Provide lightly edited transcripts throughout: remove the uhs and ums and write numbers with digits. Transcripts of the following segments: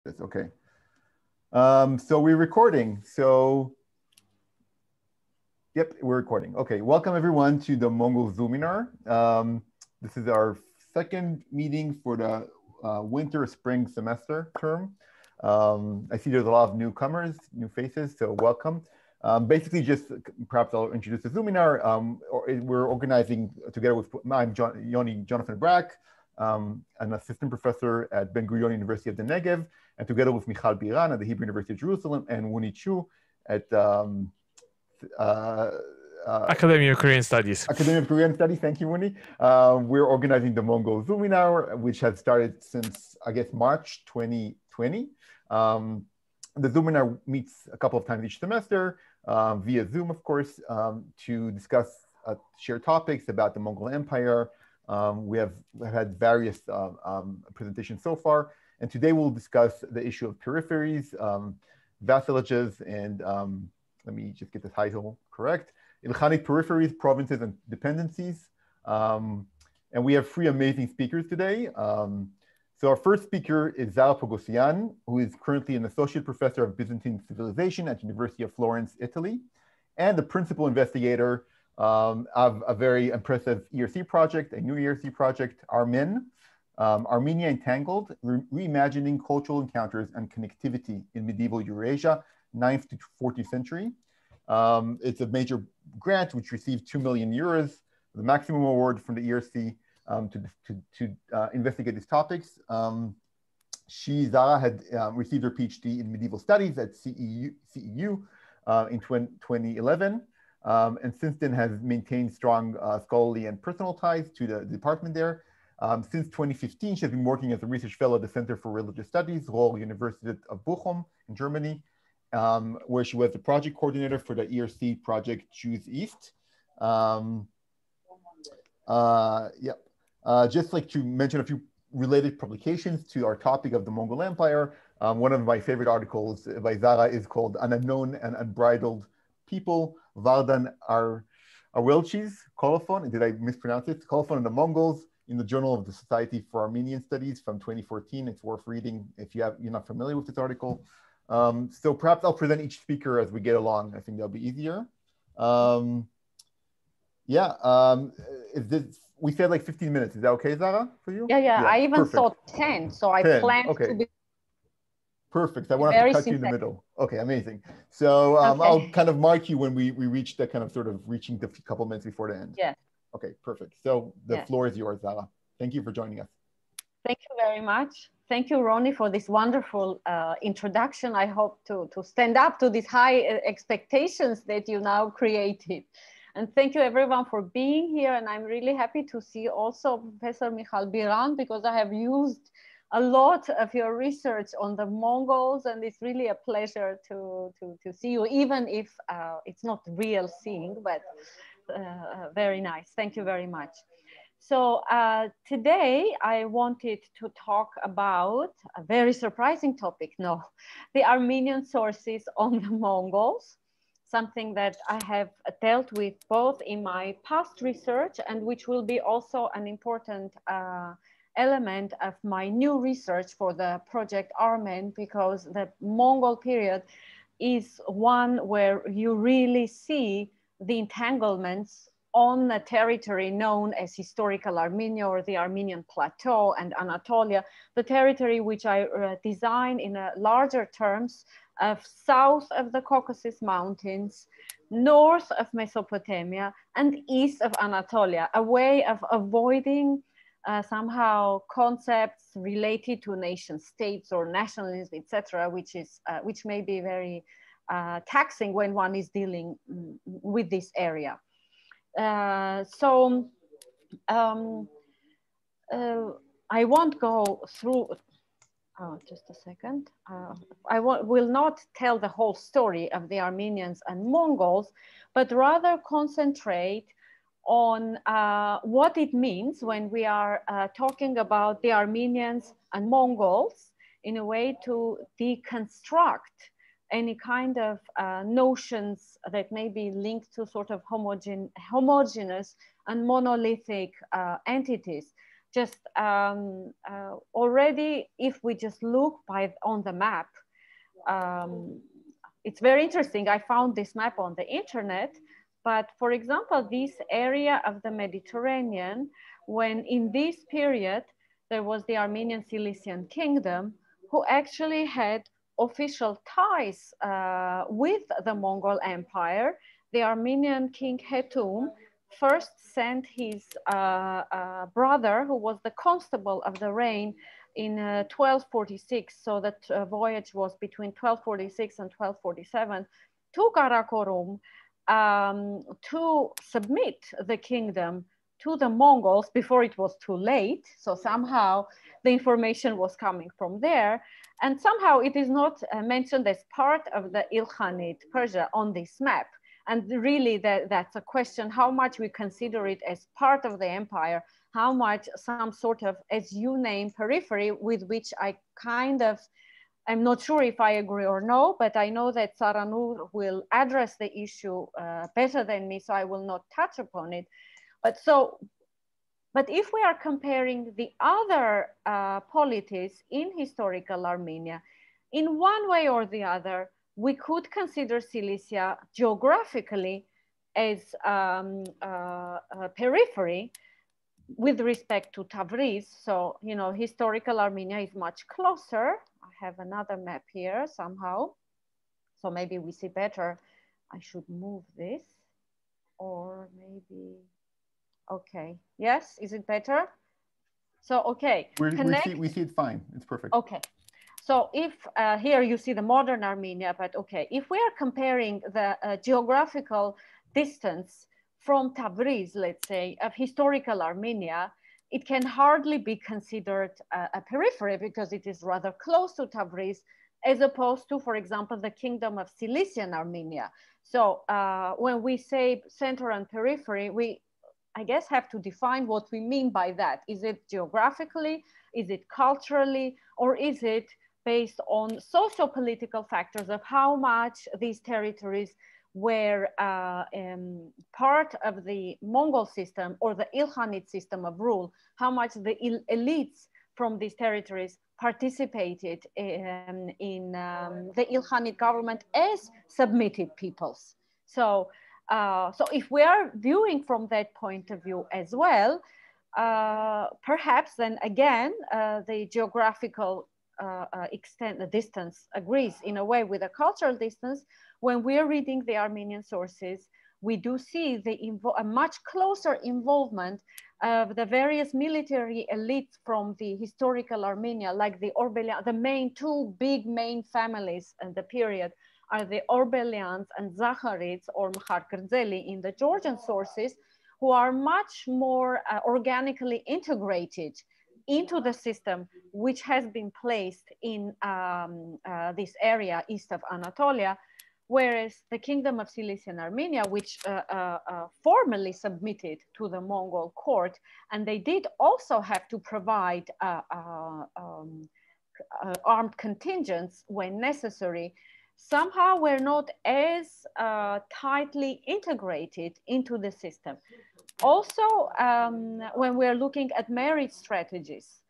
Okay. So we're recording. So, yep, we're recording. Okay, welcome everyone to the Mongol Zoominar. This is our second meeting for the winter-spring semester term. I see there's a lot of newcomers, new faces, so welcome. Basically, just perhaps I'll introduce the Zoominar. We're organizing together with, I'm Jonathan Brack, an assistant professor at Ben-Gurion University of the Negev, and together with Michal Biran at the Hebrew University of Jerusalem and Wonhee at Academy of Korean Studies. Academy of Korean Studies, thank you, Wonhee. We're organizing the Mongol Zoominar, which has started since, I guess, March 2020. The Zoominar meets a couple of times each semester via Zoom, of course, to discuss shared topics about the Mongol Empire. We have had various presentations so far, and today we'll discuss the issue of peripheries, vassalages, and let me just get the title correct. Ilkhanid Peripheries, Provinces, and Dependencies. And we have three amazing speakers today. So our first speaker is Zara Pogossian, who is currently an associate professor of Byzantine civilization at the University of Florence, Italy, and the principal investigator of a very impressive ERC project, a new ERC project, Armenia Entangled, Reimagining Cultural Encounters and Connectivity in Medieval Eurasia, 9th to 14th century. It's a major grant which received 2 million euros, the maximum award from the ERC to investigate these topics. Zara had received her PhD in medieval studies at CEU in 2011, and since then has maintained strong scholarly and personal ties to the department there. Since 2015, she has been working as a research fellow at the Center for Religious Studies, Royal University of Bochum in Germany, where she was the project coordinator for the ERC project Jews East. Just like to mention a few related publications to our topic of the Mongol Empire. One of my favorite articles by Zara is called An Unknown and Unbridled People, Vardan Arwelchi's Colophon, did I mispronounce it? Colophon and the Mongols, in the Journal of the Society for Armenian Studies from 2014. It's worth reading if you're not familiar with this article. So perhaps I'll present each speaker as we get along. I think that'll be easier. We said like 15 minutes. Is that okay, Zara, for you? Yeah. I even thought 10, so I planned to be perfect. I won't have to cut you in the middle. Okay, amazing. So I'll kind of mark you when we reach that kind of sort of reaching the couple minutes before the end. Yeah. Okay, perfect. So the floor is yours, Zara. Thank you for joining us. Thank you very much. Thank you, Ronnie, for this wonderful introduction. I hope to stand up to these high expectations that you now created. And thank you everyone for being here. And I'm really happy to see also Professor Michal Biran, because I have used a lot of your research on the Mongols, and it's really a pleasure to see you, even if it's not real seeing, but very nice. Thank you very much. So today I wanted to talk about a very surprising topic, the Armenian sources on the Mongols, something that I have dealt with both in my past research and which will be also an important element of my new research for the project Armen, because the Mongol period is one where you really see the entanglements on a territory known as historical Armenia, or the Armenian Plateau and Anatolia, the territory which I design in larger terms of south of the Caucasus Mountains, north of Mesopotamia, and east of Anatolia, a way of avoiding somehow concepts related to nation states or nationalism, etc., which may be very taxing when one is dealing with this area. I won't go through, just a second. I will not tell the whole story of the Armenians and Mongols, but rather concentrate on what it means when we are talking about the Armenians and Mongols in a way to deconstruct any kind of notions that may be linked to sort of homogeneous and monolithic entities. just already, if we just look on the map, it's very interesting. I found this map on the internet, but for example, this area of the Mediterranean, when in this period, there was the Armenian Cilician Kingdom, who actually had official ties with the Mongol Empire. The Armenian King Hetum first sent his brother, who was the constable of the reign, in 1246, so that voyage was between 1246 and 1247, to Karakorum to submit the kingdom to the Mongols before it was too late. So somehow the information was coming from there. And somehow it is not mentioned as part of the Ilkhanid Persia on this map. And really that's a question, how much we consider it as part of the empire, how much some sort of, as you name, periphery, with which I kind of, I'm not sure if I agree or no, but I know that Sara will address the issue better than me, so I will not touch upon it. But if we are comparing the other polities in historical Armenia, in one way or the other, we could consider Cilicia geographically as a periphery with respect to Tabriz. So, you know, historical Armenia is much closer. I have another map here somehow, so maybe we see better. I should move this, or maybe, okay, yes, is it better? So, okay, we see it fine, it's perfect. Okay, so if here you see the modern Armenia, but okay, if we are comparing the geographical distance from Tabriz, let's say, of historical Armenia, it can hardly be considered a periphery because it is rather close to Tabriz, as opposed to, for example, the Kingdom of Cilician Armenia. So when we say center and periphery, we, I guess, have to define what we mean by that. Is it geographically, is it culturally, or is it based on socio-political factors of how much these territories were part of the Mongol system or the Ilkhanid system of rule, how much the elites from these territories participated in the Ilkhanid government as submitted peoples. So, so if we are viewing from that point of view as well, perhaps then again, the geographical extent, the distance agrees in a way with the cultural distance. When we're reading the Armenian sources, we do see a much closer involvement of the various military elites from the historical Armenia, like the Orbelians. The main two big main families in the period are the Orbelians and Zakharids, or Mkharkrzeli in the Georgian sources, who are much more organically integrated into the system which has been placed in this area east of Anatolia, whereas the Kingdom of Cilician Armenia, which formally submitted to the Mongol court, and they did also have to provide armed contingents when necessary, somehow were not as tightly integrated into the system. Also, when we're looking at marriage strategies,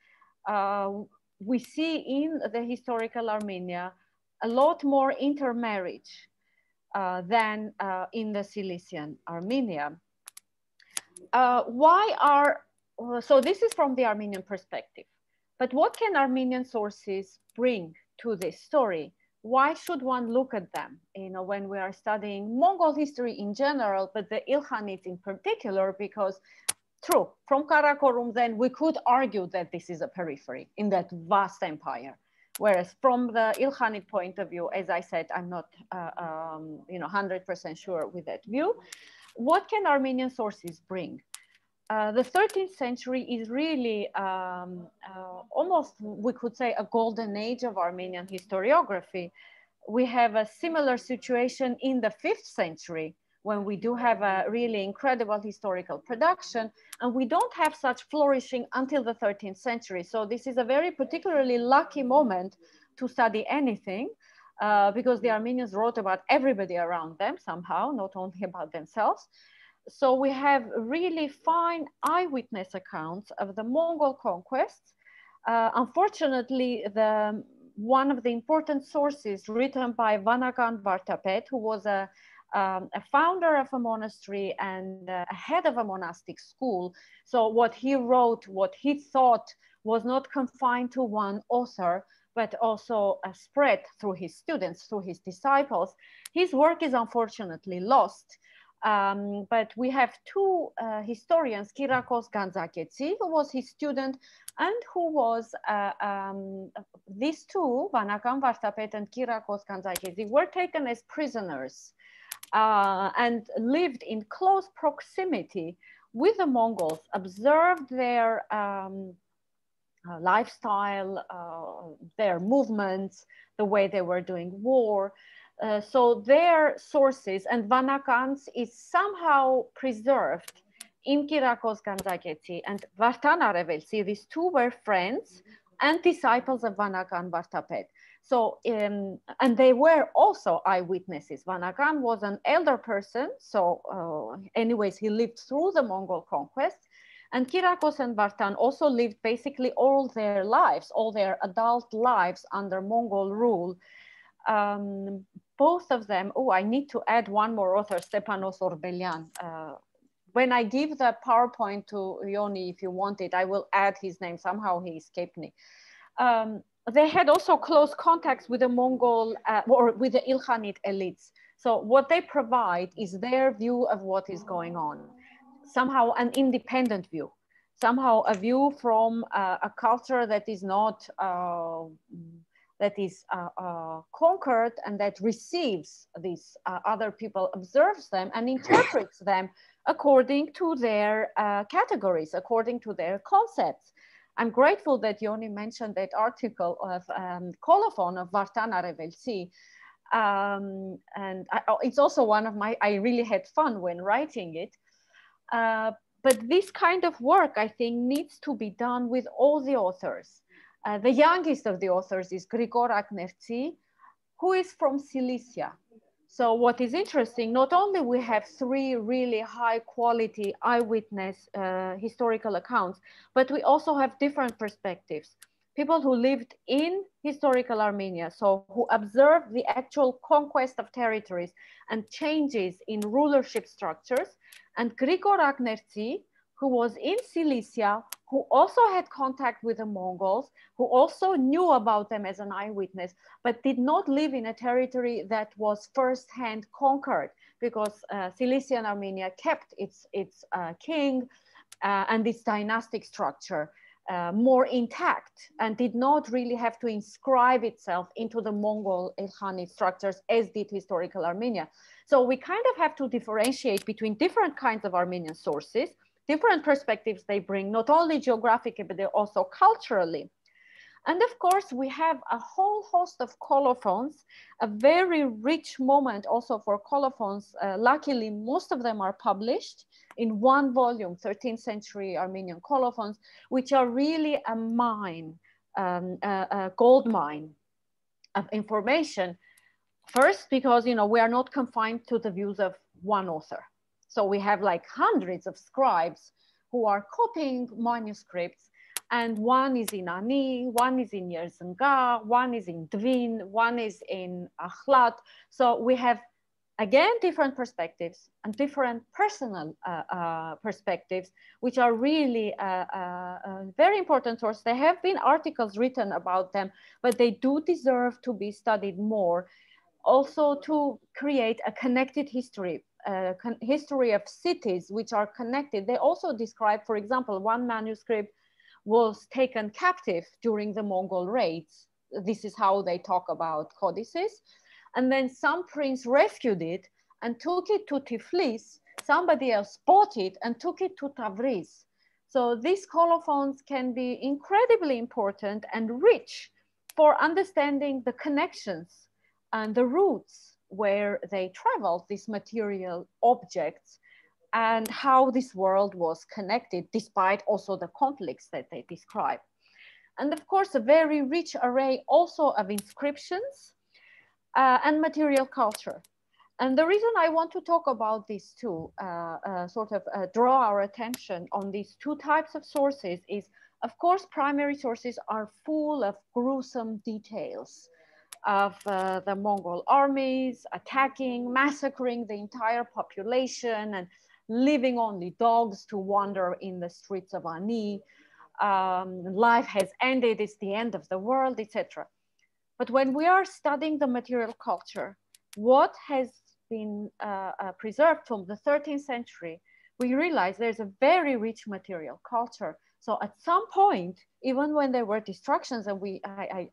we see in the historical Armenia a lot more intermarriage than in the Cilician Armenia. So this is from the Armenian perspective, but what can Armenian sources bring to this story? Why should one look at them, you know, when we are studying Mongol history in general, but the Ilkhanids in particular? Because true, from Karakorum, then we could argue that this is a periphery in that vast empire. Whereas from the Ilkhanid point of view, as I said, I'm not 100% sure with that view. What can Armenian sources bring? The 13th century is really almost, we could say, a golden age of Armenian historiography. We have a similar situation in the 5th century, when we do have a really incredible historical production, and we don't have such flourishing until the 13th century. So this is a very particularly lucky moment to study anything, because the Armenians wrote about everybody around them somehow, not only about themselves. So we have really fine eyewitness accounts of the Mongol conquests. Unfortunately, one of the important sources written by Vanakan Vartapet, who was a founder of a monastery and a head of a monastic school. So what he wrote, what he thought was not confined to one author, but also spread through his students, through his disciples. His work is unfortunately lost. But we have two historians, Kyriakos Ganzaketsi, who was his student, and who was, these two, Vanakan Vartapet and Kyriakos Ganzaketsi, were taken as prisoners and lived in close proximity with the Mongols, observed their lifestyle, their movements, the way they were doing war. So their sources, and Vanakans is somehow preserved in Kyriakos Ganzaketsi and Vartan Arevelsi. These two were friends and disciples of Vanakan Vartapet. So, and they were also eyewitnesses. Vanakan was an elder person. So anyways, he lived through the Mongol conquest. And Kyriakos and Vartan also lived basically all their lives, all their adult lives under Mongol rule. Both of them, oh, I need to add one more author, Stepanos Orbelian. When I give the PowerPoint to Yoni, if you want it, I will add his name. Somehow he escaped me. They had also close contacts with the Mongol or with the Ilkhanid elites. So what they provide is their view of what is going on. Somehow an independent view, somehow a view from a culture that is not, that is conquered and that receives these other people, observes them and interprets them according to their categories, according to their concepts. I'm grateful that Yoni mentioned that article of Colophon of Vartan Arevelsi. And it's also one of my, I really had fun when writing it. But this kind of work, I think, needs to be done with all the authors. The youngest of the authors is Grigor Aknertsi, who is from Cilicia. So what is interesting, not only we have three really high quality eyewitness historical accounts, but we also have different perspectives. People who lived in historical Armenia, so who observed the actual conquest of territories and changes in rulership structures, and Grigor Aknertsi, who was in Cilicia, who also had contact with the Mongols, who also knew about them as an eyewitness, but did not live in a territory that was firsthand conquered, because Cilician Armenia kept its king and its dynastic structure more intact, and did not really have to inscribe itself into the Mongol Ilkhanid structures as did historical Armenia. So we kind of have to differentiate between different kinds of Armenian sources, different perspectives they bring, not only geographically, but they're also culturally. And of course, we have a whole host of colophons, a very rich moment also for colophons. Luckily, most of them are published in one volume, 13th century Armenian colophons, which are really a mine, a gold mine of information. First, because we are not confined to the views of one author. So we have like hundreds of scribes who are copying manuscripts, and one is in Ani, one is in Yerzanga, one is in Dvin, one is in Akhlat. So we have, again, different perspectives and different personal perspectives, which are really a very important source. There have been articles written about them, but they do deserve to be studied more. Also to create a connected history, history of cities which are connected. They also describe, for example, one manuscript was taken captive during the Mongol raids. This is how they talk about codices. And then some prince rescued it and took it to Tiflis. Somebody else bought it and took it to Tabriz. So these colophons can be incredibly important and rich for understanding the connections and the routes where they traveled, these material objects, and how this world was connected, despite also the conflicts that they describe. And of course, a very rich array also of inscriptions and material culture. And the reason I want to talk about these two, draw our attention on these two types of sources is, of course, primary sources are full of gruesome details of the Mongol armies attacking, massacring the entire population and leaving only dogs to wander in the streets of Wonhee. Life has ended, it's the end of the world, etc. But when we are studying the material culture, what has been preserved from the 13th century, we realize there's a very rich material culture. So at some point, even when there were destructions, and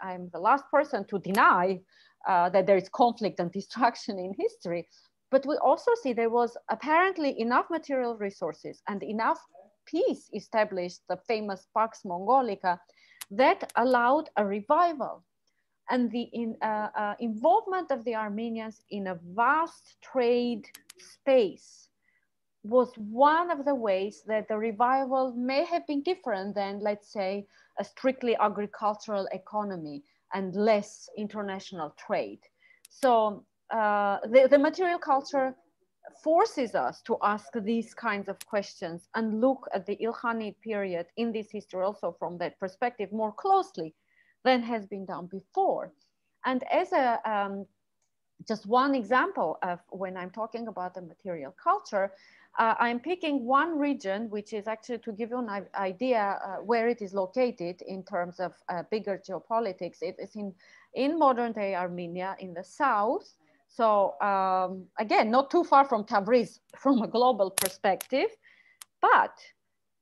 I'm the last person to deny that there is conflict and destruction in history, but we also see there was apparently enough material resources and enough peace established, the famous Pax Mongolica, that allowed a revival. And the involvement of the Armenians in a vast trade space was one of the ways that the revival may have been different than, let's say, a strictly agricultural economy and less international trade. So the material culture forces us to ask these kinds of questions and look at the Ilkhanid period in this history also from that perspective more closely than has been done before. And as just one example of when I'm talking about the material culture, I'm picking one region, which is actually to give you an idea where it is located in terms of bigger geopolitics. It is in modern day Armenia in the south. So again, not too far from Tabriz from a global perspective, but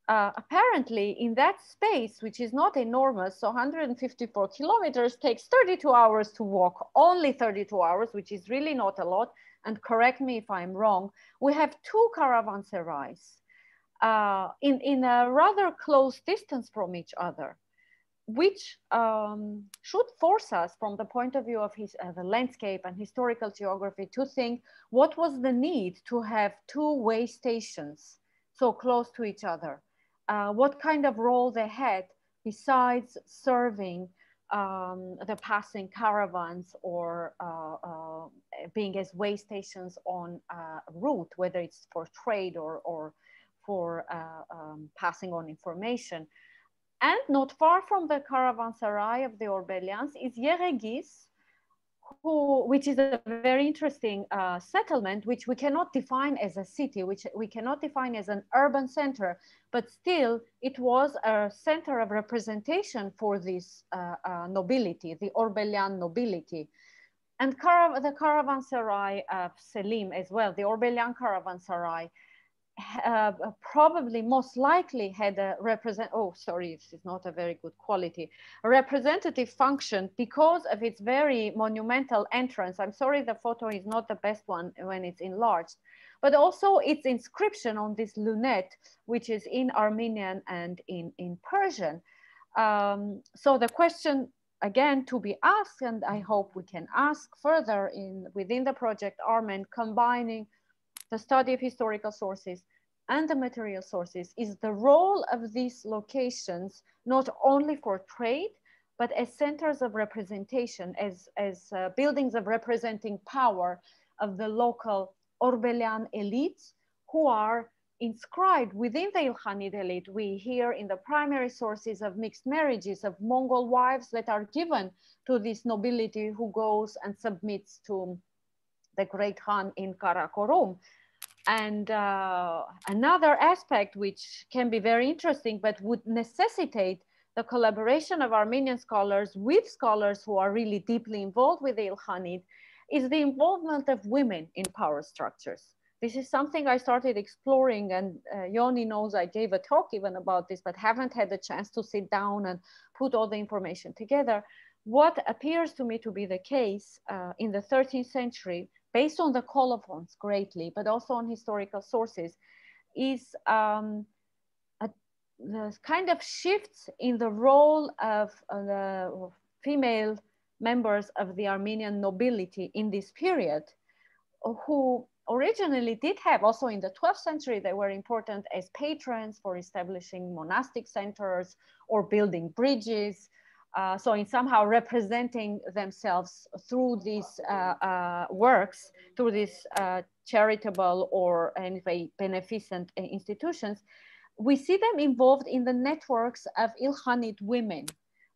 apparently in that space, which is not enormous, so 154 kilometers takes 32 hours to walk, only 32 hours, which is really not a lot. And correct me if I'm wrong, we have two caravanserais in a rather close distance from each other, which should force us from the point of view of the landscape and historical geography to think what was the need to have two way stations so close to each other. What kind of role they had besides serving the passing caravans or being as way stations on a route, whether it's for trade or for passing on information. And not far from the caravanserai of the Orbelians is Yildiz, which is a very interesting settlement, which we cannot define as a city, which we cannot define as an urban center, but still it was a center of representation for this nobility, the Orbelian nobility. And the caravanserai of Selim as well, the Orbelian caravanserai, probably most likely had a this is not a very good quality, a representative function because of its very monumental entrance. I'm sorry the photo is not the best one when it's enlarged, but also its inscription on this lunette, which is in Armenian and in Persian. So the question again to be asked, and I hope we can ask further within the project Armen, combining the study of historical sources and the material sources, is the role of these locations not only for trade, but as centers of representation, as buildings of representing power of the local Orbelian elites who are inscribed within the Ilkhanid elite. We hear in the primary sources of mixed marriages of Mongol wives that are given to this nobility who goes and submits to the great Khan in Karakorum. And another aspect which can be very interesting, but would necessitate the collaboration of Armenian scholars with scholars who are really deeply involved with the Ilkhanid, is the involvement of women in power structures. This is something I started exploring, and Yoni knows I gave a talk even about this, but haven't had the chance to sit down and put all the information together. What appears to me to be the case in the 13th century, based on the colophons greatly, but also on historical sources, is the kind of shifts in the role of the female members of the Armenian nobility in this period, who originally did have, also in the 12th century, they were important as patrons for establishing monastic centers or building bridges. So in somehow representing themselves through these works, through these charitable or anyway beneficent institutions, we see them involved in the networks of Ilkhanid women.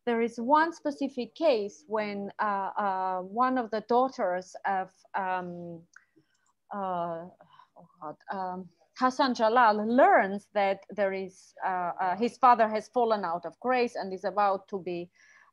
There is one specific case when one of the daughters of Hassan Jalal learns that there is his father has fallen out of grace and is about to be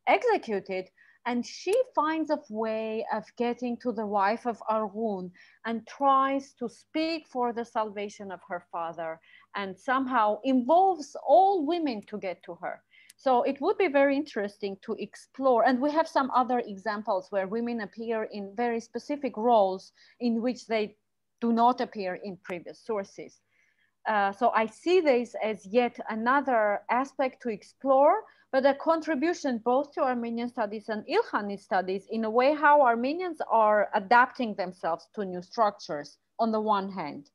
executed, and she finds a way of getting to the wife of Arghun and tries to speak for the salvation of her father, and somehow involves all women to get to her. So it would be very interesting to explore, and we have some other examples where women appear in very specific roles in which they do not appear in previous sources. So I see this as yet another aspect to explore, but a contribution both to Armenian studies and Ilkhanid studies in a way how Armenians are adapting themselves to new structures on the one hand.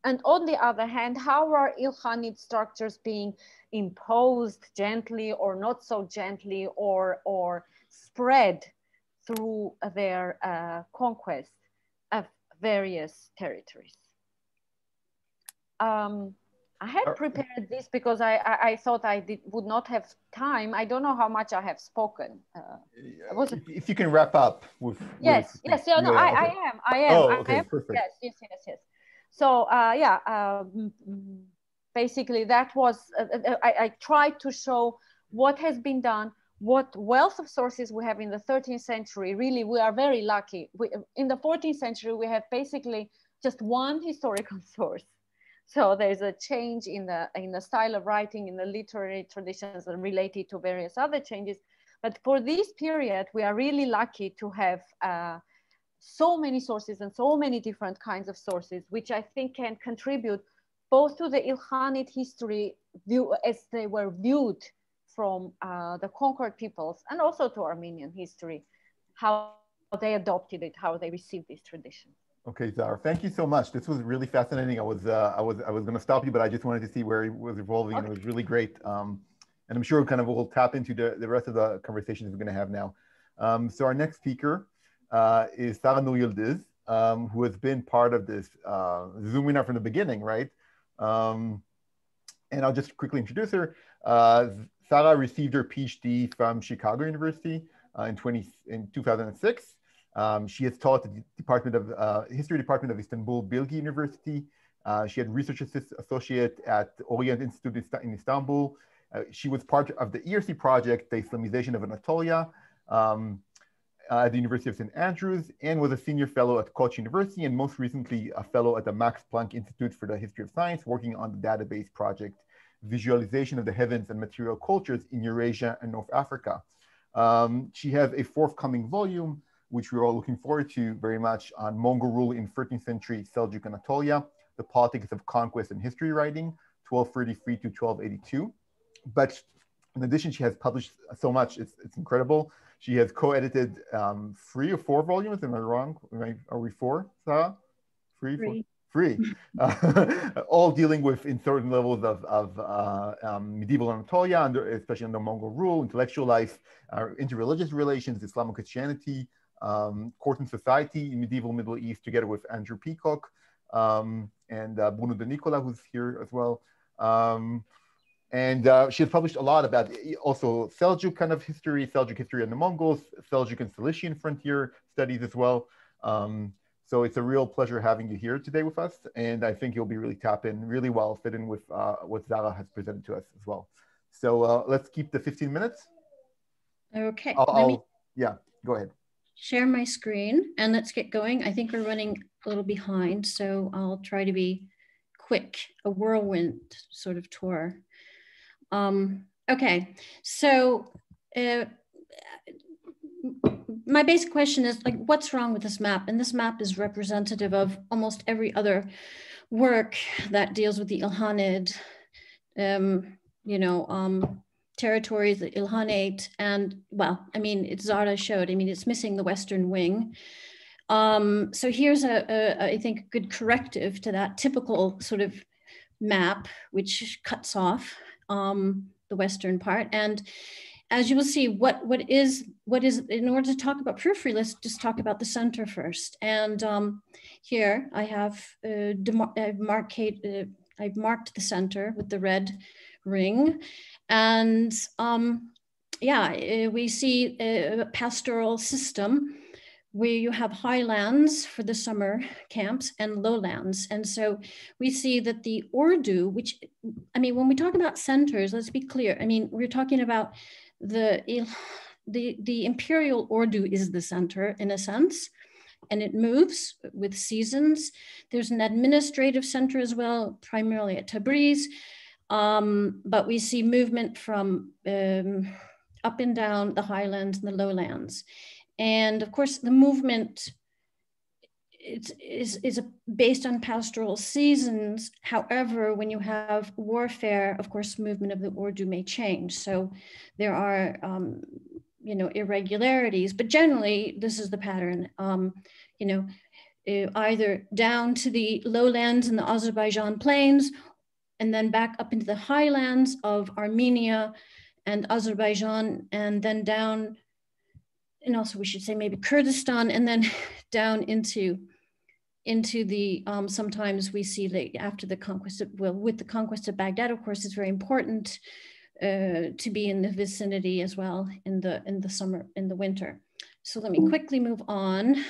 And on the other hand, how are Ilkhanid structures being imposed gently or not so gently, or spread through their conquest of various territories? I had prepared this because I thought I would not have time. I don't know how much I have spoken. If you can wrap up with. Yes, yes, yeah, no, I am. Oh, okay, perfect. Yes. So basically that was, I tried to show what has been done, what wealth of sources we have in the 13th century. Really, we are very lucky. In the 14th century, we have basically just one historical source. So there's a change in the style of writing, in the literary traditions related to various other changes. But for this period, we are really lucky to have so many sources and so many different kinds of sources, which I think can contribute both to the Ilkhanid history view as they were viewed from the conquered peoples, and also to Armenian history, how they adopted it, how they received this tradition. Okay, Zara, thank you so much. This was really fascinating. I was going to stop you, but I just wanted to see where it was evolving, and it was really great. And I'm sure kind of we'll tap into the rest of the conversations we're going to have now. So our next speaker is Sara Yildiz, who has been part of this Zoominar from the beginning, right? And I'll just quickly introduce her. Sara received her PhD from Chicago University in 2006. She has taught at the History Department of Istanbul Bilgi University. She had research associate at the Orient Institute in Istanbul. She was part of the ERC project, the Islamization of Anatolia, at the University of St. Andrews, and was a senior fellow at Koch University, and most recently a fellow at the Max Planck Institute for the History of Science, working on the database project, Visualization of the Heavens and Material Cultures in Eurasia and North Africa. She has a forthcoming volume, which we're all looking forward to very much, on Mongol rule in 13th century Seljuk Anatolia, the politics of conquest and history writing, 1233 to 1282. But in addition, she has published so much, it's incredible. She has co-edited 3 or 4 volumes, am I wrong? Are we 4, Sarah? 3? 3. All dealing with in certain levels of medieval Anatolia, especially under Mongol rule, intellectual life, interreligious relations, Islamic Christianity, court and society in medieval Middle East, together with Andrew Peacock and Bruno de Nicola, who's here as well. And she has published a lot about also Seljuk kind of history, Seljuk history and the Mongols, Seljuk and Cilician frontier studies as well. So it's a real pleasure having you here today with us. And I think you'll be really really well fit in with what Zara has presented to us as well. So let's keep the 15 minutes. Okay. Yeah, go ahead. Share my screen and let's get going. I think we're running a little behind, so I'll try to be quick, a whirlwind sort of tour. Okay, so my basic question is, like, what's wrong with this map? And this map is representative of almost every other work that deals with the Ilkhanid, territories, the Ilkhanate, and, well, I mean, it's Zara showed, I mean, it's missing the western wing. So here's I think, a good corrective to that typical sort of map, which cuts off the western part. And as you will see, what is, in order to talk about periphery, let's just talk about the center first. And here I have, I've marked the center with the red ring. And yeah, we see a pastoral system where you have highlands for the summer camps and lowlands. And so we see that the Urdu, which, I mean, when we talk about centers, let's be clear. I mean, we're talking about the Imperial Urdu is the center in a sense, and it moves with seasons. There's an administrative center as well, primarily at Tabriz, but we see movement from up and down the highlands and the lowlands. And of course, the movement is based on pastoral seasons. However, when you have warfare, of course, movement of the Urdu may change. So there are, you know, irregularities, but generally this is the pattern. You know, either down to the lowlands in the Azerbaijan plains, and then back up into the highlands of Armenia and Azerbaijan, and then down, and also we should say maybe Kurdistan, and then down into the, sometimes we see that after the conquest of, well, with the conquest of Baghdad, of course, it's very important to be in the vicinity as well in the summer, in the winter. So let me quickly move on.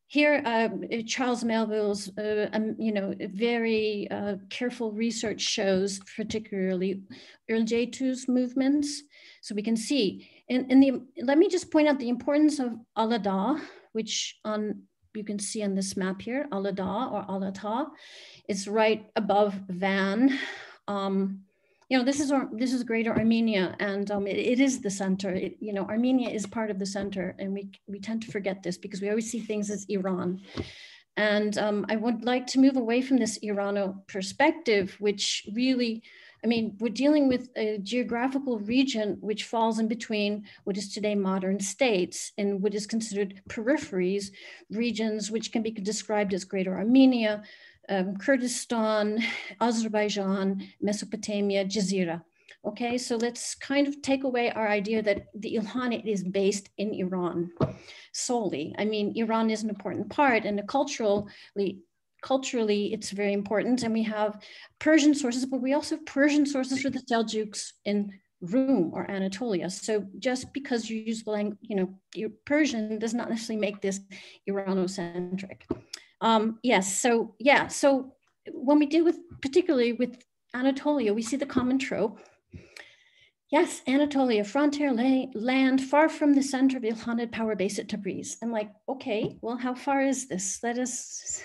Here, Charles Melville's, you know, very careful research shows, particularly Ilkhanid's movements. So we can see, let me just point out the importance of Alada, which you can see on this map here, Alada or Alata, is right above Van. You know, this is Greater Armenia, and it is the center. You know, Armenia is part of the center, and we tend to forget this because we always see things as Iran. And I would like to move away from this Irano perspective, which really, I mean, we're dealing with a geographical region which falls in between what is today modern states and what is considered peripheries, regions which can be described as Greater Armenia, Kurdistan, Azerbaijan, Mesopotamia, Jazeera. Okay, so let's kind of take away our idea that the Ilkhanid is based in Iran solely. I mean, Iran is an important part, and culturally it's very important. And we have Persian sources, but we also have Persian sources for the Seljuks in Rum or Anatolia. So just because you use the language, you know, Persian does not necessarily make this Irano-centric. Yes, so yeah, so when we deal with, particularly with Anatolia, we see the common trope. Yes, Anatolia, frontier land far from the center of Ilkhanid power base at Tabriz. I'm like, okay, well, how far is this? Let us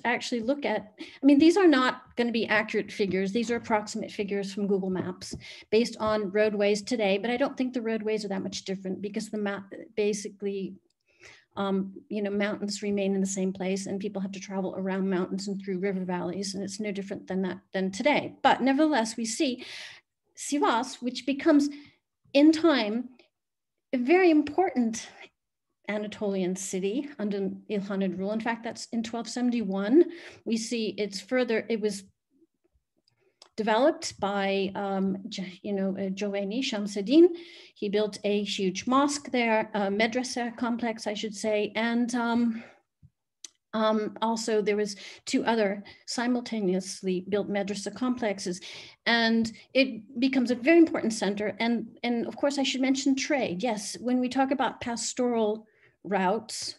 actually look at, I mean, these are not going to be accurate figures. These are approximate figures from Google Maps based on roadways today, but I don't think the roadways are that much different because the map basically, you know, mountains remain in the same place and people have to travel around mountains and through river valleys, and it's no different than today. But nevertheless, we see Sivas, which becomes in time a very important Anatolian city under Ilkhanid rule. In fact, that's in 1271. We see it was developed by, you know, Jovani Shamsuddin. He built a huge mosque there, a madrasa complex, I should say. And also there was 2 other simultaneously built madrasa complexes. And it becomes a very important center. And of course, I should mention trade. Yes, when we talk about pastoral routes,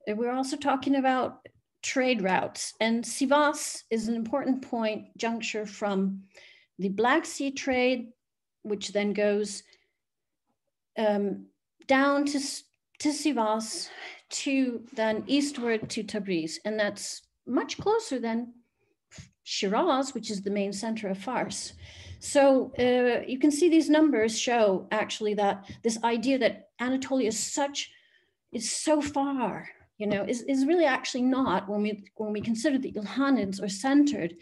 we're also talking about trade routes, and Sivas is an important point juncture from the Black Sea trade, which then goes down to Sivas, then eastward to Tabriz, and that's much closer than Shiraz, which is the main center of Fars. So you can see these numbers show actually that this idea that Anatolia is so far, you know, is really actually not when we consider the Ilkhanids are centered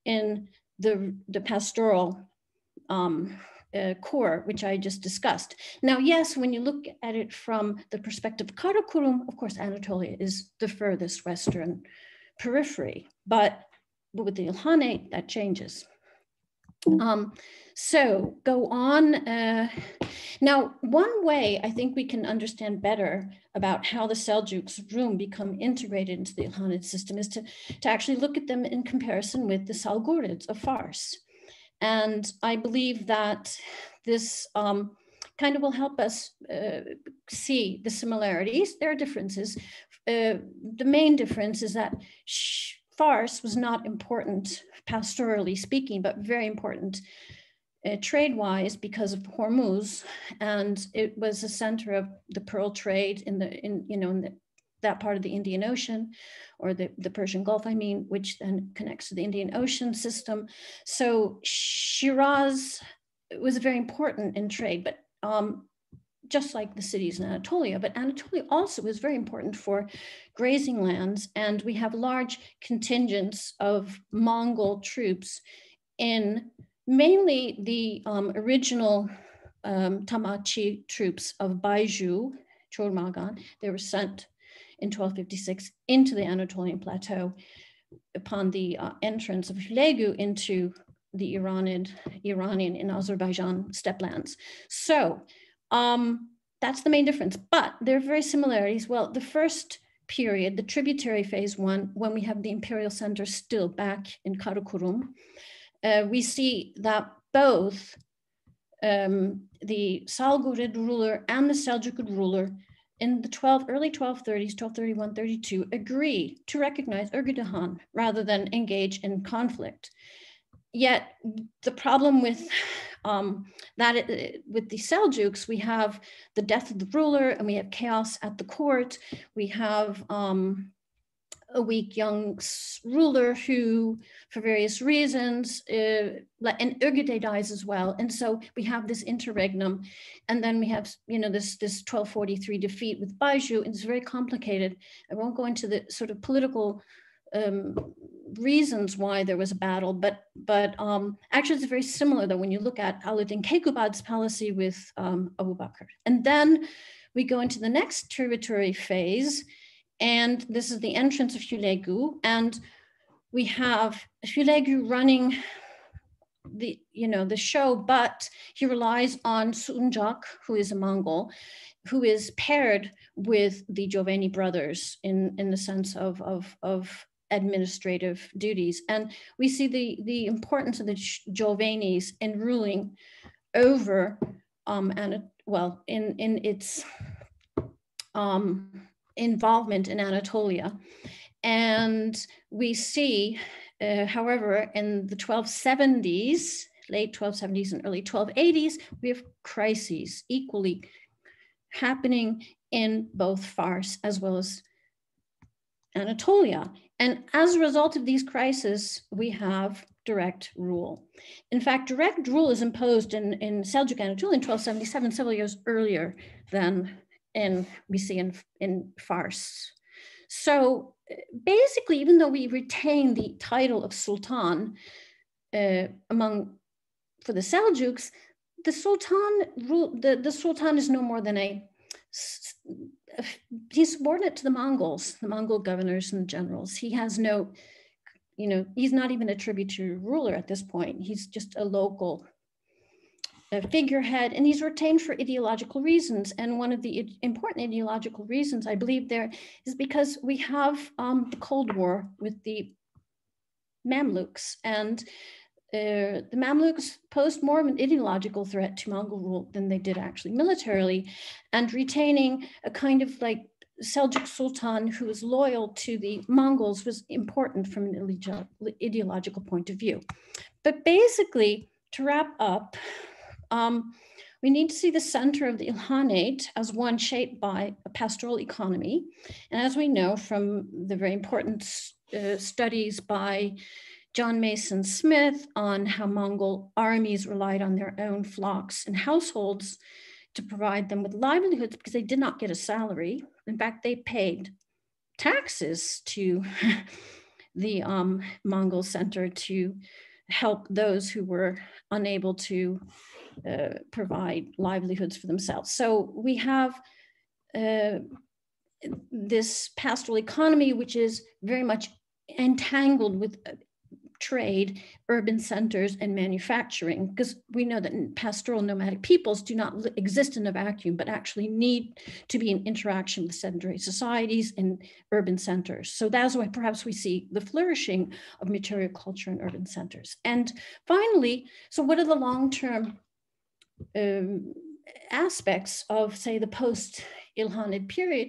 in the pastoral core, which I just discussed. Now, yes, when you look at it from the perspective of Karakorum, of course, Anatolia is the furthest western periphery, but with the Ilkhanid, that changes. So go on. Now, one way I think we can understand better about how the Seljuks Rum become integrated into the Ilkhanid system is to actually look at them in comparison with the Salgurids of Fars. And I believe that this kind of will help us see the similarities. There are differences. The main difference is that Fars was not important pastorally speaking, but very important trade-wise because of Hormuz, and it was a center of the pearl trade in that part of the Indian Ocean, or the Persian Gulf, I mean, which then connects to the Indian Ocean system. So Shiraz was very important in trade, but just like the cities in Anatolia, but Anatolia also was very important for grazing lands, and we have large contingents of Mongol troops in mainly the original Tamachi troops of Baiju, Chormagan. They were sent in 1256 into the Anatolian plateau upon the entrance of Hulegu into the Iranian and Azerbaijan steppe lands. So that's the main difference, but there are very similarities. Well, the first period, the tributary phase one, when we have the imperial center still back in Karakorum, we see that both the Salgurid ruler and the Seljuk ruler in the early 1230s, 1231, 32, agree to recognize Urgudahan rather than engage in conflict. Yet the problem with with the Seljuks, we have the death of the ruler and we have chaos at the court. We have a weak young ruler who, for various reasons, and Urgude dies as well. And so we have this interregnum. And then we have, this 1243 defeat with Baiju. It's very complicated. I won't go into the sort of political reasons why there was a battle, but actually it's very similar though when you look at Alauddin Keykubat's policy with Abu Bakr. And then we go into the next tributary phase, and this is the entrance of Hulegu, and we have Hulegu running the show, but he relies on Sunjak, who is a Mongol, who is paired with the Jovani brothers in the sense of administrative duties. And we see the importance of the Jovanis in ruling over in its involvement in Anatolia. And we see, however, in the 1270s, late 1270s and early 1280s, we have crises equally happening in both Fars as well as Anatolia. And as a result of these crises, we have direct rule. In fact, direct rule is imposed in Seljuk Anatolia in 1277, several years earlier than we see in Fars. So basically, even though we retain the title of Sultan for the Seljuks, the Sultan is no more than he's subordinate to the Mongols, the Mongol governors and generals. He has no, he's not even a tributary ruler at this point. He's just a local figurehead, and he's retained for ideological reasons. And one of the important ideological reasons I believe there is because we have the Cold War with the Mamluks, and the Mamluks posed more of an ideological threat to Mongol rule than they did actually militarily, and retaining a kind of like Seljuk Sultan who was loyal to the Mongols was important from an ideological point of view. But basically, to wrap up, we need to see the center of the Ilkhanid as one shaped by a pastoral economy. And as we know from the very important studies by John Mason Smith on how Mongol armies relied on their own flocks and households to provide them with livelihoods because they did not get a salary. In fact, they paid taxes to the Mongol center to help those who were unable to provide livelihoods for themselves. So we have this pastoral economy, which is very much entangled with trade, urban centers, and manufacturing, because we know that pastoral nomadic peoples do not exist in a vacuum, but actually need to be in interaction with sedentary societies and urban centers. So that's why perhaps we see the flourishing of material culture in urban centers. And finally, so what are the long-term aspects of, say, the post-Ilkhanid period?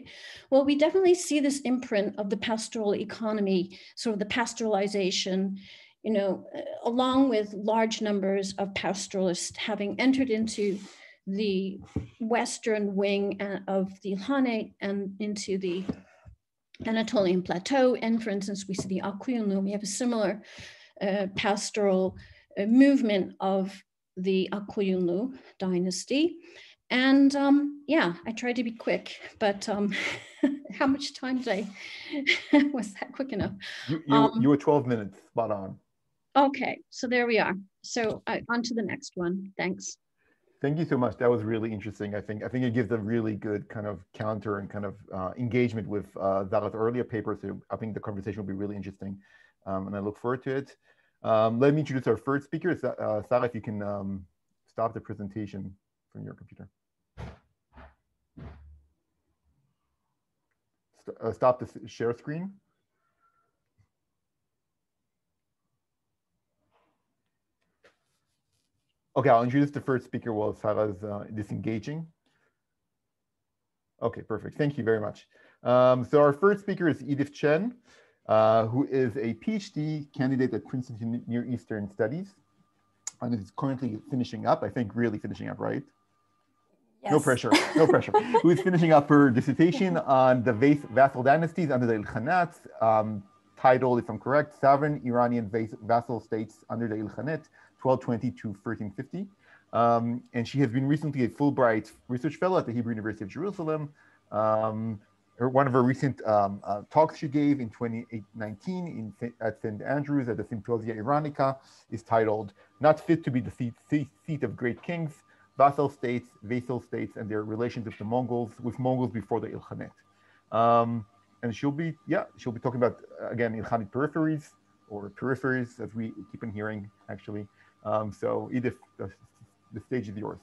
Well, we definitely see this imprint of the pastoral economy, sort of the pastoralization, you know, along with large numbers of pastoralists having entered into the western wing of the Ilkhanate and into the Anatolian plateau. And for instance, we see the Akuyunlu, we have a similar pastoral movement of the Akuyunlu dynasty. And yeah, I tried to be quick, but how much time did I, was that quick enough? You were 12 minutes, spot on. Okay, so there we are. So on to the next one, thanks. Thank you so much. That was really interesting. I think it gives a really good kind of counter and kind of engagement with Zara's earlier paper. So I think the conversation will be really interesting, and I look forward to it. Let me introduce our first speaker. Sara, if you can stop the presentation from your computer. Stop the share screen. Okay, I'll introduce the first speaker while Sara's disengaging. Okay, perfect. Thank you very much. So our first speaker is Edith Chen, who is a PhD candidate at Princeton Near Eastern Studies, and is currently finishing up, I think really finishing up, right? Yes. No pressure, no pressure. Who is finishing up her dissertation on the vassal dynasties under the Ilkhanate, titled, if I'm correct, Sovereign Iranian Vassal States under the Ilkhanate, 1220 to 1350. And she has been recently a Fulbright Research Fellow at the Hebrew University of Jerusalem. One of her recent talks she gave in 2019 at St. Andrews at the Symposia Iranica is titled, Not Fit to be the Seat of Great Kings, Vassal States, and their relations with the Mongols before the Ilkhanate. And she'll be talking about, again, Ilkhanid peripheries, or peripheries, as we keep on hearing, actually. So Edith, the stage is yours.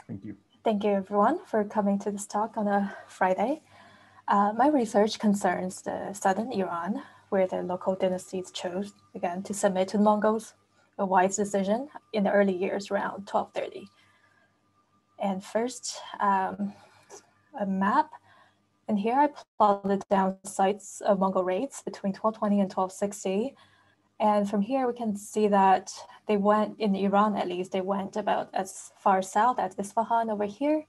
Thank you. Thank you, everyone, for coming to this talk on a Friday. My research concerns the southern Iran, where the local dynasties chose, again, to submit to the Mongols, a wise decision in the early years around 1230. And first, a map. And here I plotted down sites of Mongol raids between 1220 and 1260. And from here, we can see that they went, in Iran at least, they went about as far south as Isfahan over here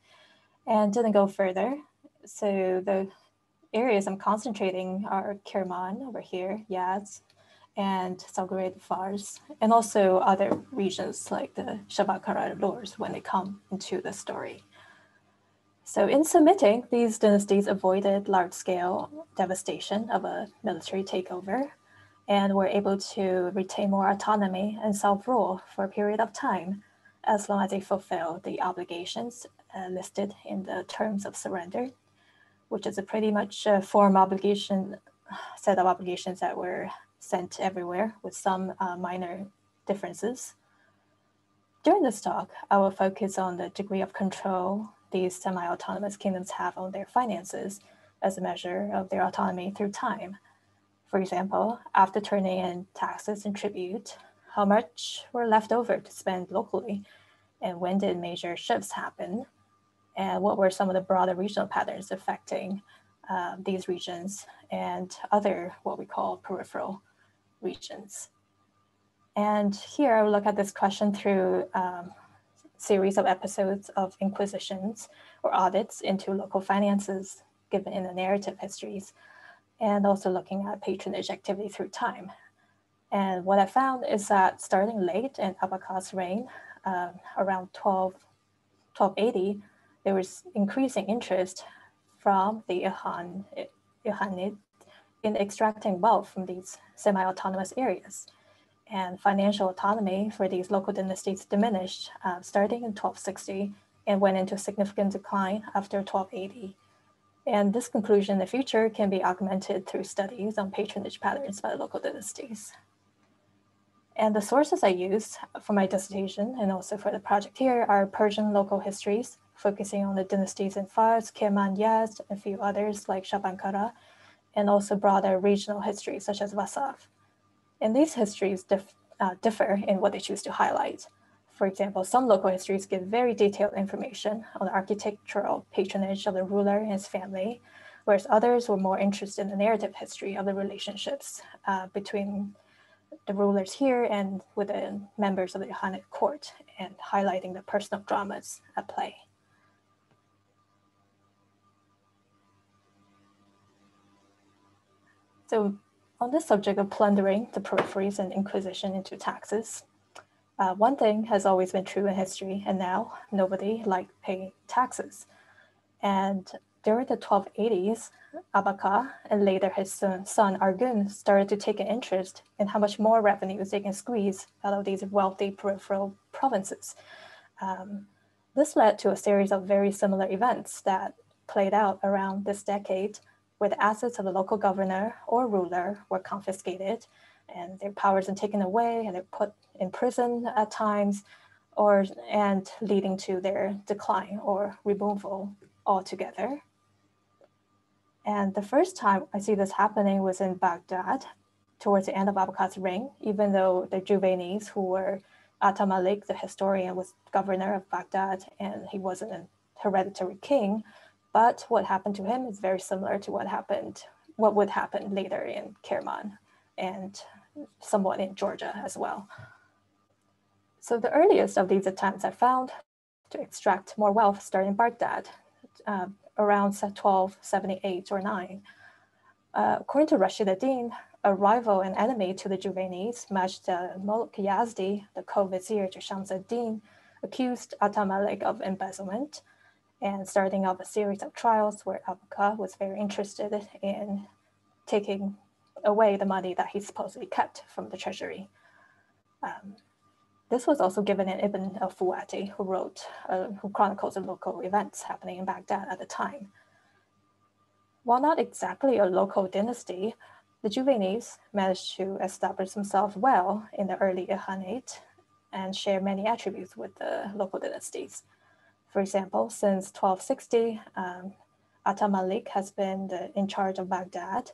and didn't go further. So the areas I'm concentrating are Kerman over here, Yazd, and Salgurid Fars, and also other regions like the Shabakara Lurs when they come into the story. So in submitting, these dynasties avoided large-scale devastation of a military takeover and were able to retain more autonomy and self-rule for a period of time, as long as they fulfill the obligations listed in the terms of surrender, which is a pretty much form obligation, set of obligations that were sent everywhere with some minor differences. During this talk, I will focus on the degree of control these semi-autonomous kingdoms have on their finances as a measure of their autonomy through time. For example, after turning in taxes and tribute, how much were left over to spend locally, and when did major shifts happen, and what were some of the broader regional patterns affecting these regions and other what we call peripheral regions. And here I will look at this question through series of episodes of inquisitions or audits into local finances given in the narrative histories, and also looking at patronage activity through time. And what I found is that starting late in Abakas' reign, around 1280, there was increasing interest from the Ilkhanid in extracting wealth from these semi-autonomous areas. And financial autonomy for these local dynasties diminished starting in 1260 and went into significant decline after 1280. And this conclusion in the future can be augmented through studies on patronage patterns by local dynasties. And the sources I used for my dissertation and also for the project here are Persian local histories, focusing on the dynasties in Fars, Kerman, Yazd, and a few others like Shabankara, and also broader regional histories such as Vasav. And these histories differ in what they choose to highlight. For example, some local histories give very detailed information on the architectural patronage of the ruler and his family, whereas others were more interested in the narrative history of the relationships between the rulers here and with the members of the Ilkhanid court, and highlighting the personal dramas at play. So on this subject of plundering the peripheries and inquisition into taxes, one thing has always been true in history, and now nobody liked paying taxes. And during the 1280s, Abaka and later his son Argun started to take an interest in how much more revenues they can squeeze out of these wealthy peripheral provinces. This led to a series of very similar events that played out around this decade, where the assets of the local governor or ruler were confiscated and their powers are taken away and they're put in prison at times, and leading to their decline or removal altogether. And the first time I see this happening was in Baghdad towards the end of Abak's reign, even though the Juvenis, who were Atta Malik, the historian, was governor of Baghdad and he wasn't a hereditary king. But what happened to him is very similar to what would happen later in Kerman and somewhat in Georgia as well. So the earliest of these attempts I found to extract more wealth started in Baghdad, around 1278 or 9. According to Rashid ad-Din, a rival and enemy to the Juvenis, Majd al-Mulk Yazdi, the co-vizier to Shams ad-Din, accused Atta Malik of embezzlement, and starting off a series of trials where Abaka was very interested in taking away the money that he supposedly kept from the treasury. This was also given in Ibn al-Fuati, who chronicles the local events happening in Baghdad at the time. While not exactly a local dynasty, the Juvenis managed to establish themselves well in the early Ilkhanid and share many attributes with the local dynasties. For example, since 1260, Atta Malik has been in charge of Baghdad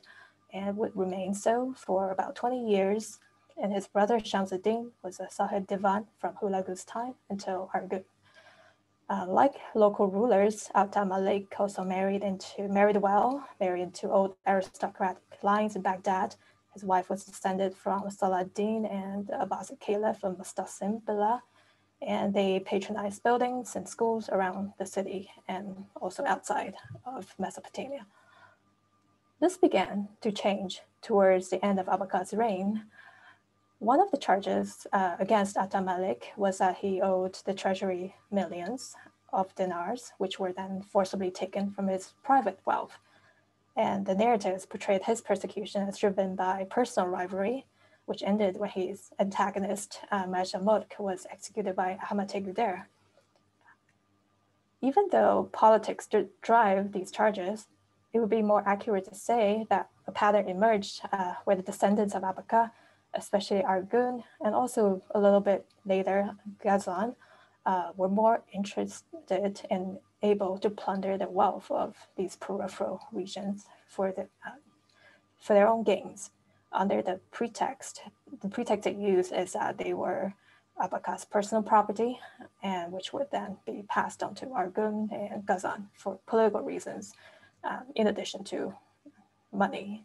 and would remain so for about 20 years. And his brother Shams ad-Din was a Sahib Divan from Hulagu's time until Argun. Like local rulers, Atta Malik also married into old aristocratic lines in Baghdad. His wife was descended from Salah ad-Din and the Abbasid Caliph from Mustasim Billah, and they patronized buildings and schools around the city and also outside of Mesopotamia. This began to change towards the end of Abaka's reign. One of the charges against Atta Malik was that he owed the treasury millions of dinars, which were then forcibly taken from his private wealth. And the narratives portrayed his persecution as driven by personal rivalry, which ended when his antagonist, Majd al-Mulk, was executed by Ahmad Teguder. Even though politics drive these charges, it would be more accurate to say that a pattern emerged where the descendants of Abaka, especially Argun, and also a little bit later Ghazan, were more interested and able to plunder the wealth of these peripheral regions for their own gains, under the pretext. The pretext they used is that they were Abaka's personal property, and which would then be passed on to Argun and Ghazan for political reasons, in addition to money.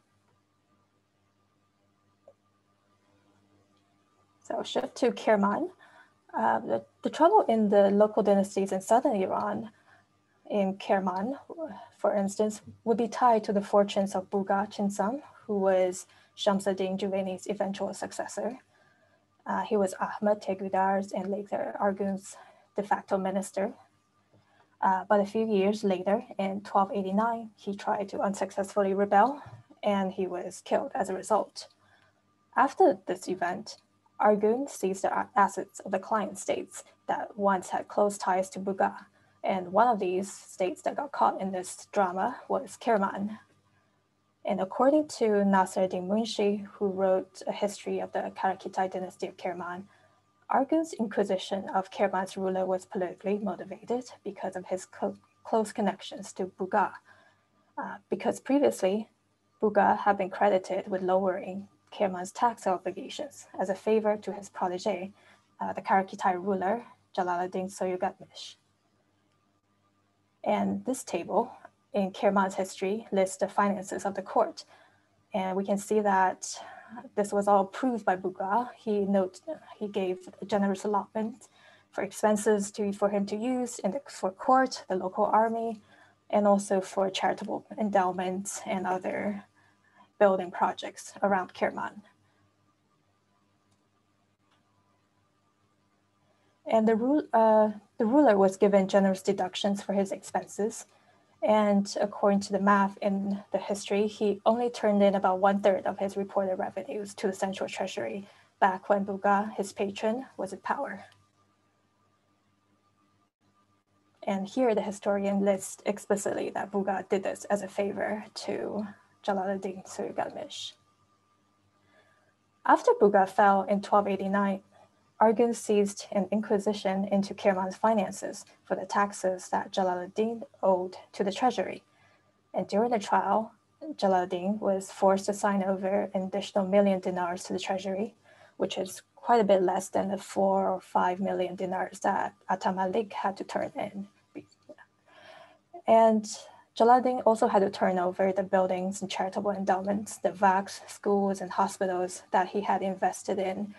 So shift to Kerman. The trouble in the local dynasties in southern Iran, in Kerman, for instance, would be tied to the fortunes of Buga Chinsam, who was Shams ad-Din Juvayni's eventual successor. He was Ahmad Tegudar's and later Argun's de facto minister. But a few years later, in 1289, he tried to unsuccessfully rebel, and he was killed as a result. After this event, Argun seized the assets of the client states that once had close ties to Buga, and one of these states that got caught in this drama was Kerman. And according to Nasser ad-Din Munshi, who wrote a history of the Karakitai dynasty of Kerman, Argun's inquisition of Kerman's ruler was politically motivated because of his close connections to Buga. Because previously, Buga had been credited with lowering Kerman's tax obligations as a favor to his protege, the Karakitai ruler, Jalaluddin Soyugatmish. And this table in Kerman's history lists the finances of the court. And we can see that this was all approved by Buga. He gave a generous allotment for expenses for him to use for court, the local army, and also for charitable endowments and other building projects around Kerman. And the ruler was given generous deductions for his expenses. And according to the math in the history, he only turned in about 1/3 of his reported revenues to the central treasury back when Buga, his patron, was in power. And here the historian lists explicitly that Buga did this as a favor to Jalaluddin Soyugatmish. After Buga fell in 1289, Argun seized an inquisition into Kerman's finances for the taxes that Jalaluddin owed to the treasury. And during the trial, Jalaluddin was forced to sign over an additional 1 million dinars to the treasury, which is quite a bit less than the 4 or 5 million dinars that Atta Malik had to turn in. And Jalaluddin also had to turn over the buildings and charitable endowments, the vacs, schools, and hospitals that he had invested in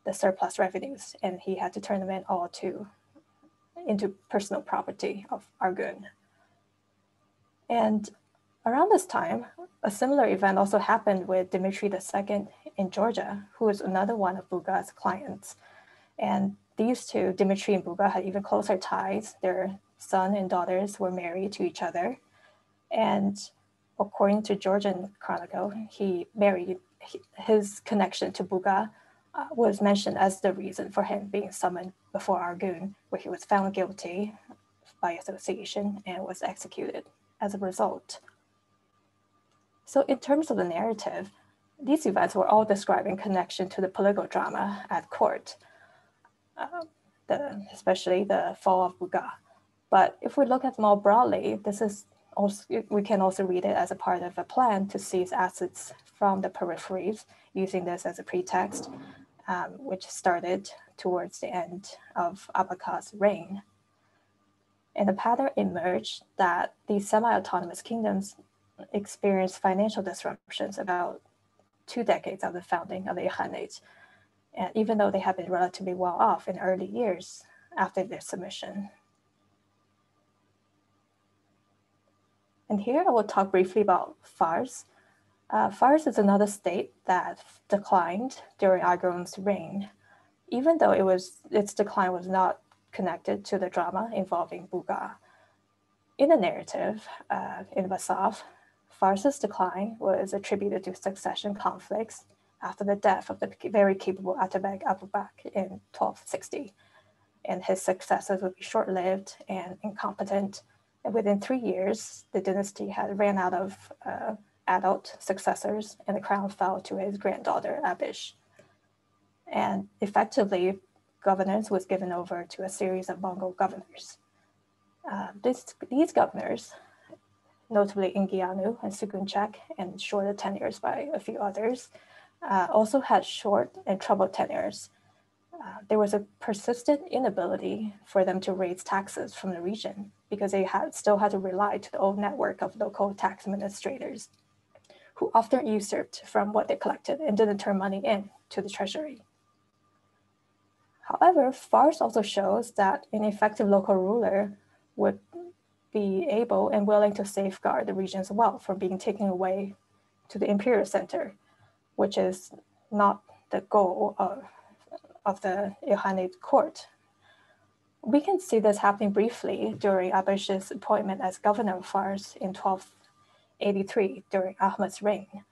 the surplus revenues, and he had to turn them in all into personal property of Argun. And around this time, a similar event also happened with Dmitry II in Georgia, who was another one of Buga's clients. And these two, Dmitry and Buga, had even closer ties. Their son and daughters were married to each other. And according to Georgian Chronicle, his connection to Buga was mentioned as the reason for him being summoned before Argun, where he was found guilty by association and was executed as a result. So in terms of the narrative, these events were all described in connection to the political drama at court, especially the fall of Buga. But if we look at more broadly, we can also read it as a part of a plan to seize assets from the Peripheries, using this as a pretext, which started towards the end of Abakar's reign. And the pattern emerged that these semi-autonomous kingdoms experienced financial disruptions about 2 decades of the founding of the Ilkhanid, and even though they had been relatively well off in early years after their submission. And here I will talk briefly about Fars. Fars is another state that declined during Argun's reign, even though its decline was not connected to the drama involving Buga. In the narrative, in Vasaf, Fars's decline was attributed to succession conflicts after the death of the very capable Atabeg Abubak in 1260. And his successors would be short-lived and incompetent. And within 3 years, the dynasty had ran out of adult successors, and the crown fell to his granddaughter, Abish. And effectively, governance was given over to a series of Mongol governors. These governors, notably Ingianu and Sugunchak, and shorter tenures by a few others, also had short and troubled tenures. There was a persistent inability for them to raise taxes from the region because they still had to rely to the old network of local tax administrators who often usurped from what they collected and didn't turn money in to the treasury. However, Fars also shows that an effective local ruler would be able and willing to safeguard the region's wealth from being taken away to the Imperial center, which is not the goal of the Ilkhanid court. We can see this happening briefly during Abish's appointment as governor of Fars in 1283 during Ahmed's reign.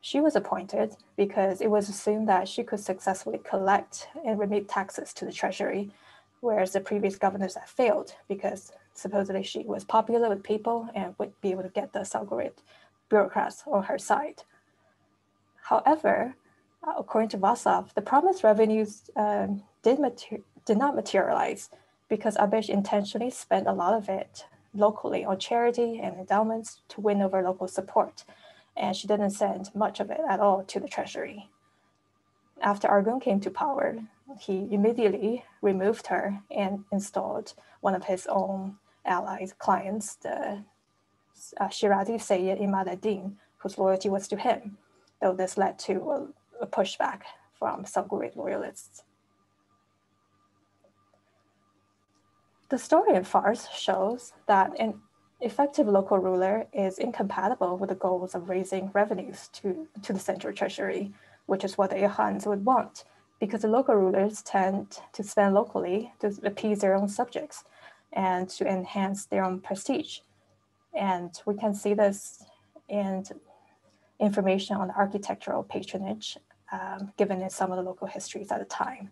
She was appointed because it was assumed that she could successfully collect and remit taxes to the treasury, whereas the previous governors had failed because supposedly she was popular with people and would be able to get the Salgorid bureaucrats on her side. However, according to Vasov, the promised revenues did not materialize because Abish intentionally spent a lot of it locally on charity and endowments to win over local support, and she didn't send much of it at all to the treasury. After Argun came to power, he immediately removed her and installed one of his own allies, clients, the Shirazi Sayyid Imad ad-Din, whose loyalty was to him, though this led to a pushback from Salgurid loyalists. The story in Fars shows that an effective local ruler is incompatible with the goals of raising revenues to the central treasury, which is what the Ilkhans would want, because the local rulers tend to spend locally to appease their own subjects and to enhance their own prestige. And we can see this in information on the architectural patronage given in some of the local histories at the time.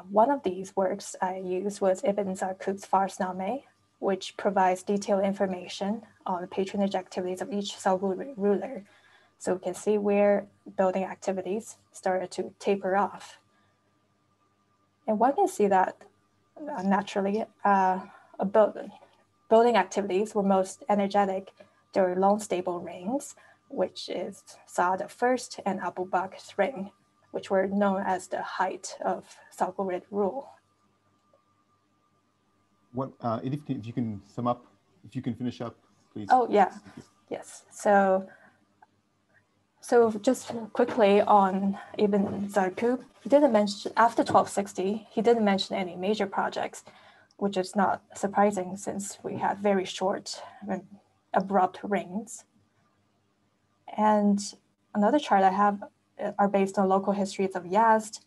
One of these works I used was Ibn Zarqut's Farsnameh, which provides detailed information on the patronage activities of each Salgurid ruler. So we can see where building activities started to taper off. And one can see that naturally, building activities were most energetic during long stable reigns, which is Saad I and Abu Bakr's reign, which were known as the height of Salgurid rule. What, Edith, if you can sum up, if you can finish up, please. Oh, yeah, yes. So just quickly on Ibn Zarqut, he didn't mention, after 1260, he didn't mention any major projects, which is not surprising since we had very short and abrupt reigns. And another chart I have are based on local histories of Yazd.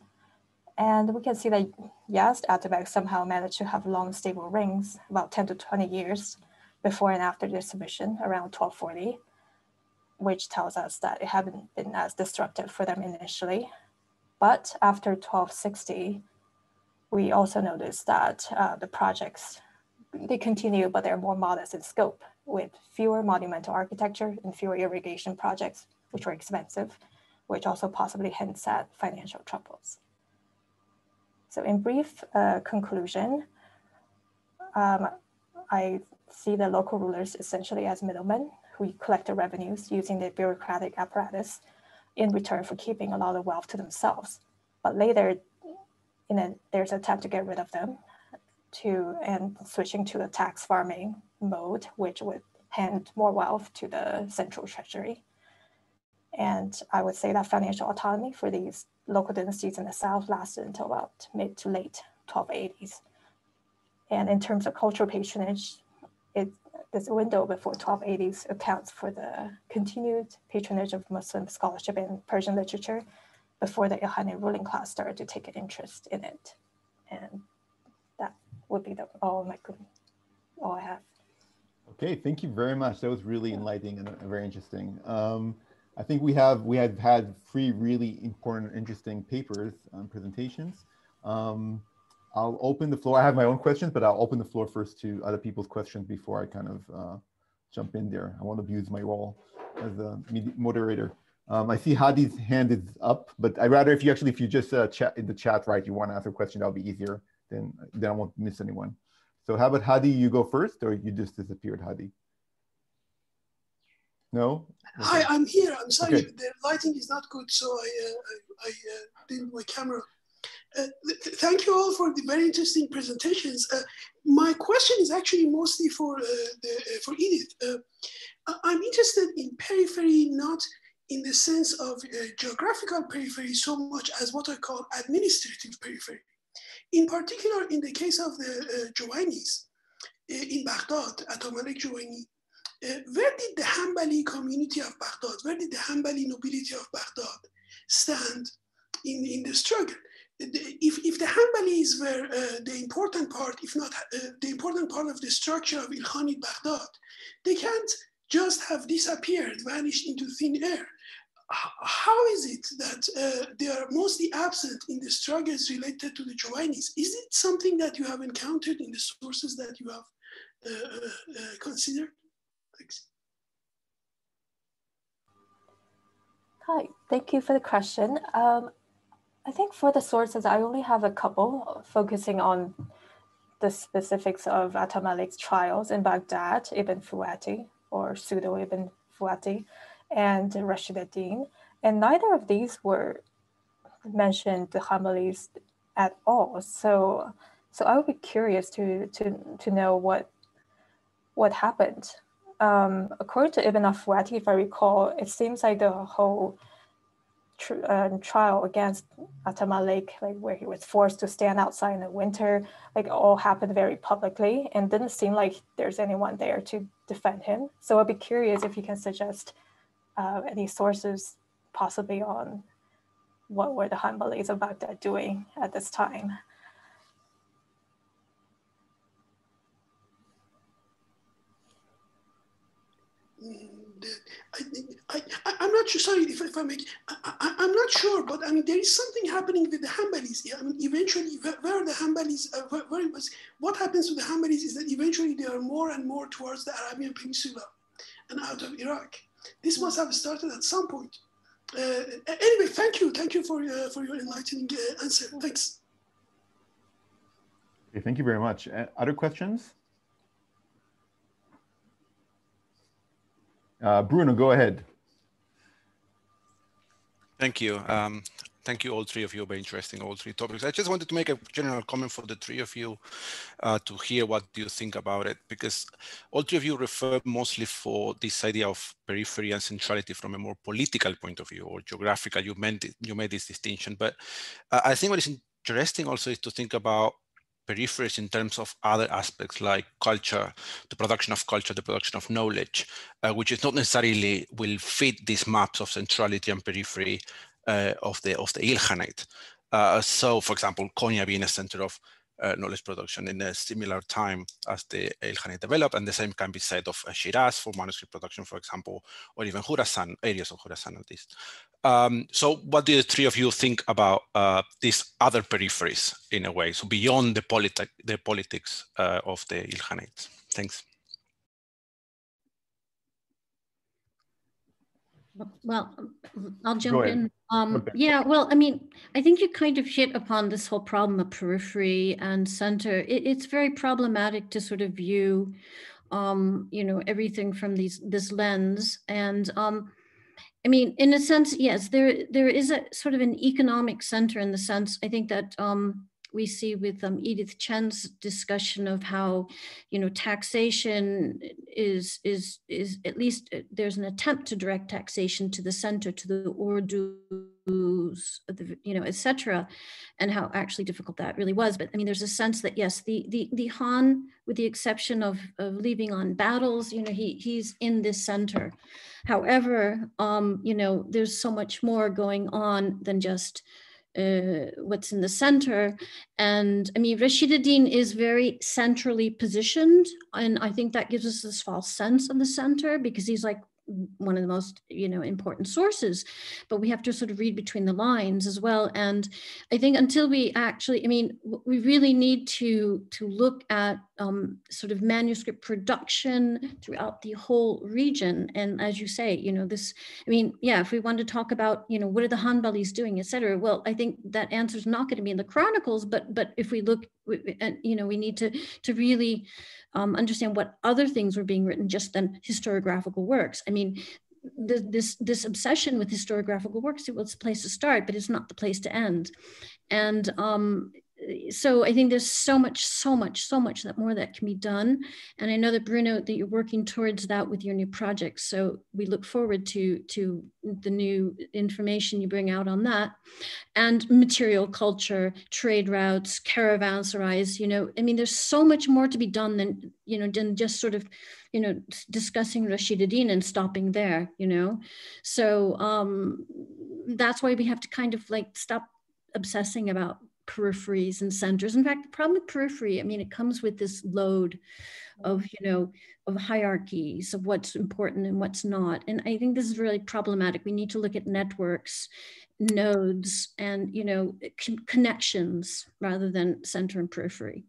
And we can see that Yazd Atabek somehow managed to have long stable reigns, about 10 to 20 years before and after their submission around 1240, which tells us that it hadn't been as destructive for them initially. But after 1260, we also noticed that the projects, they continue, but they're more modest in scope, with fewer monumental architecture and fewer irrigation projects, which were expensive, which also possibly hints at financial troubles. So in brief conclusion, I see the local rulers essentially as middlemen who collect the revenues using the bureaucratic apparatus in return for keeping a lot of wealth to themselves. But later, there's an attempt to get rid of them and switching to a tax farming mode, which would hand more wealth to the central treasury. And I would say that financial autonomy for these local dynasties in the south lasted until about mid to late 1280s. And in terms of cultural patronage, this window before 1280s accounts for the continued patronage of Muslim scholarship and Persian literature before the Ilkhanid ruling class started to take an interest in it. And that would be all I have. Okay, thank you very much. That was really enlightening and very interesting. I think we had had 3 really important, interesting papers presentations. I'll open the floor. I have my own questions, but I'll open the floor first to other people's questions before I kind of jump in there. I want to abuse my role as a moderator. I see Hadi's hand is up, but I'd rather if you just chat in the chat, right, you want to ask a question, that'll be easier. Then I won't miss anyone. So how about Hadi, you go first, or you just disappeared, Hadi? No? Okay. Hi, I'm here. I'm sorry, okay. The lighting is not good, so I dimmed my camera. Thank you all for the very interesting presentations. My question is actually mostly for Edith. I'm interested in periphery, not in the sense of geographical periphery so much as what I call administrative periphery. In particular, in the case of the Juwaynis in Baghdad, Atamalik Juwayni, where did the Hanbali community of Baghdad, where did the Hanbali nobility of Baghdad stand in the struggle? If the Hanbalis were the important part, if not the important part of the structure of Ilkhanid Baghdad, they can't just have disappeared, vanished into thin air. How is it that they are mostly absent in the struggles related to the Juwaynis? Is it something that you have encountered in the sources that you have considered? Thanks. Hi, thank you for the question. I think for the sources, I only have a couple focusing on the specifics of Atamalik's trials in Baghdad, Ibn Fuati, or pseudo Ibn Fuati, and Rashid ad-Din. And neither of these were mentioned the Hanbalis at all. So I would be curious to know what happened. According to Ibn Fuati, if I recall, it seems like the whole trial against Atamalik, like where he was forced to stand outside in the winter, like all happened very publicly, and didn't seem like there's anyone there to defend him. So I'd be curious if you can suggest any sources possibly on what were the Hanbalis of Baghdad doing at this time. I'm not sure. Sorry if I make. I'm not sure, but I mean there is something happening with the Hanbalis. Yeah, I mean eventually, where the Hanbalis, what happens with the Hanbalis is that eventually they are more and more towards the Arabian Peninsula and out of Iraq. This must have started at some point. Anyway, thank you for your enlightening answer. Thanks. Okay, thank you very much. Other questions? Bruno, go ahead. Thank you. Thank you, all three of you. Very interesting, all three topics. I just wanted to make a general comment for the three of you to hear what do you think about it, because all three of you refer mostly for this idea of periphery and centrality from a more political point of view or geographical. You made this distinction, but I think what is interesting also is to think about peripheries in terms of other aspects like culture, the production of culture, the production of knowledge, which is not necessarily will fit these maps of centrality and periphery of the Ilkhanid. So, for example, Konya being a center of knowledge production in a similar time as the Ilkhanid developed, and the same can be said of Shiraz for manuscript production, for example, or even Khurasan, areas of Khurasan at least. So what do the three of you think about these other peripheries in a way, so beyond the politics of the Ilkhanids? Thanks. Well, I'll jump in. Yeah, well, I mean, I think you kind of hit upon this whole problem of periphery and center. It's very problematic to sort of view, you know, everything from this lens. And I mean, in a sense, yes, there is a sort of an economic center in the sense, I think that we see with Edith Chen's discussion of how, you know, taxation is at least there's an attempt to direct taxation to the center, to the ordus, you know, etc., and how actually difficult that really was. But I mean, there's a sense that yes, the Han, with the exception of leaving on battles, you know, he's in this center. However, you know, there's so much more going on than just what's in the center. And I mean, Rashid ad-Din is very centrally positioned. And I think that gives us this false sense of the center because he's like one of the most, you know, important sources, but we have to sort of read between the lines as well. And I think until we actually, I mean, we really need to look at sort of manuscript production throughout the whole region. And as you say, you know, this, I mean, yeah, if we want to talk about, you know, what are the Hanbalis doing, et cetera, well, I think that answer is not going to be in the chronicles, but if we look, you know, we need to really understand what other things were being written just than historiographical works. I mean, this obsession with historiographical works, it was a place to start, but it's not the place to end. And so I think there's so much that more that can be done. And I know that Bruno, that you're working towards that with your new project. So we look forward to the new information you bring out on that. And material culture, trade routes, caravanserais, you know, I mean, there's so much more to be done than, you know, than just sort of, you know, discussing Rashid ad-Din and stopping there, you know. So that's why we have to kind of like stop obsessing about peripheries and centers. In fact, the problem with periphery, I mean, it comes with this load of, you know, of hierarchies of what's important and what's not. And I think this is really problematic. We need to look at networks, nodes, and, you know, connections rather than center and periphery.